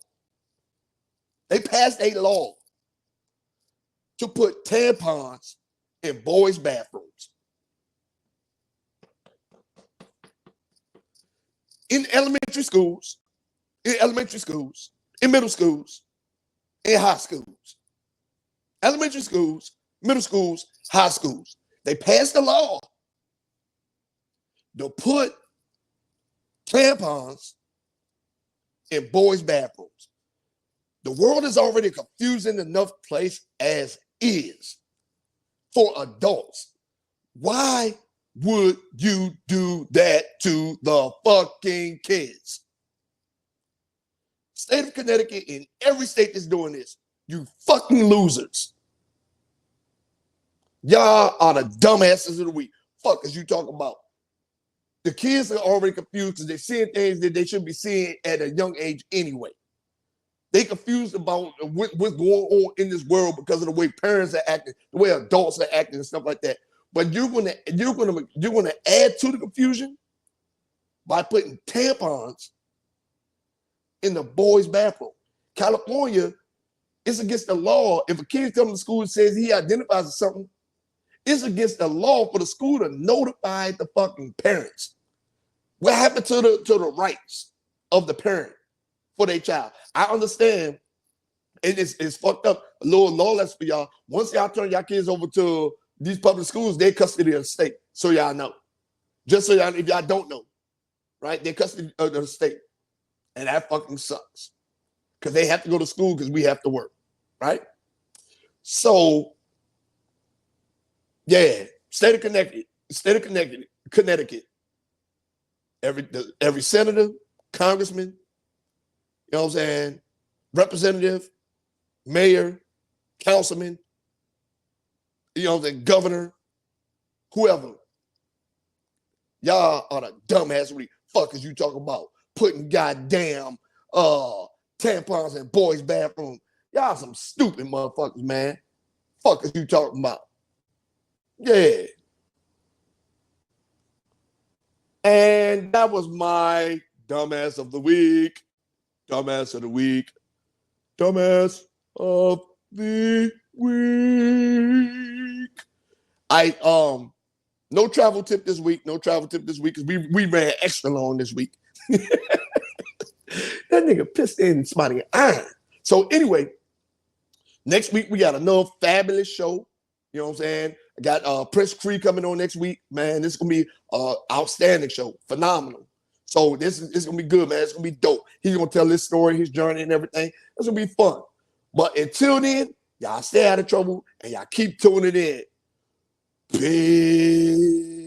They passed a law to put tampons in boys' bathrooms. In elementary schools, in middle schools, in high schools. Elementary schools, middle schools, high schools. They passed a law to put tampons in boys' bathrooms. The world is already a confusing enough place as is for adults. Why would you do that to the fucking kids? State of Connecticut and every state that's doing this, you fucking losers. Y'all are the dumbasses of the week. Fuck is you talking about? The kids are already confused because they're seeing things that they should be seeing at a young age anyway. They confused about what's going on in this world because of the way parents are acting, the way adults are acting, and stuff like that. But you're gonna add to the confusion by putting tampons in the boys' bathroom. California, it's against the law. If a kid comes to school and says he identifies as something, it's against the law for the school to notify the fucking parents. What happened to the rights of the parent for their child? I understand, and it's fucked up. A little lawless for y'all. Once y'all turn y'all kids over to these public schools, they're custody of the state. So y'all know. Just so y'all, if y'all don't know, right? They're custody of the state. And that fucking sucks. Because they have to go to school because we have to work, right? So, yeah, state of Connecticut. Every senator, congressman, you know what I'm saying, representative, mayor, councilman, you know what I'm saying, governor, whoever. Y'all are the dumbass. What the fuck is you talking about? Putting goddamn tampons in boys' bathroom. Y'all some stupid motherfuckers, man. Fuck is you talking about? Yeah. And that was my dumbass of the week. Dumbass of the week. Dumbass of the week. No travel tip this week. No travel tip this week because we ran extra long this week. That nigga pissed in somebody's eye. So anyway, next week we got another fabulous show. You know what I'm saying? I got Prince Cree coming on next week. Man, this is gonna be an outstanding show. Phenomenal. So this is gonna be good, man. It's gonna be dope. He's gonna tell his story, his journey, and everything. It's gonna be fun. But until then, y'all stay out of trouble and y'all keep tuning in. Peace.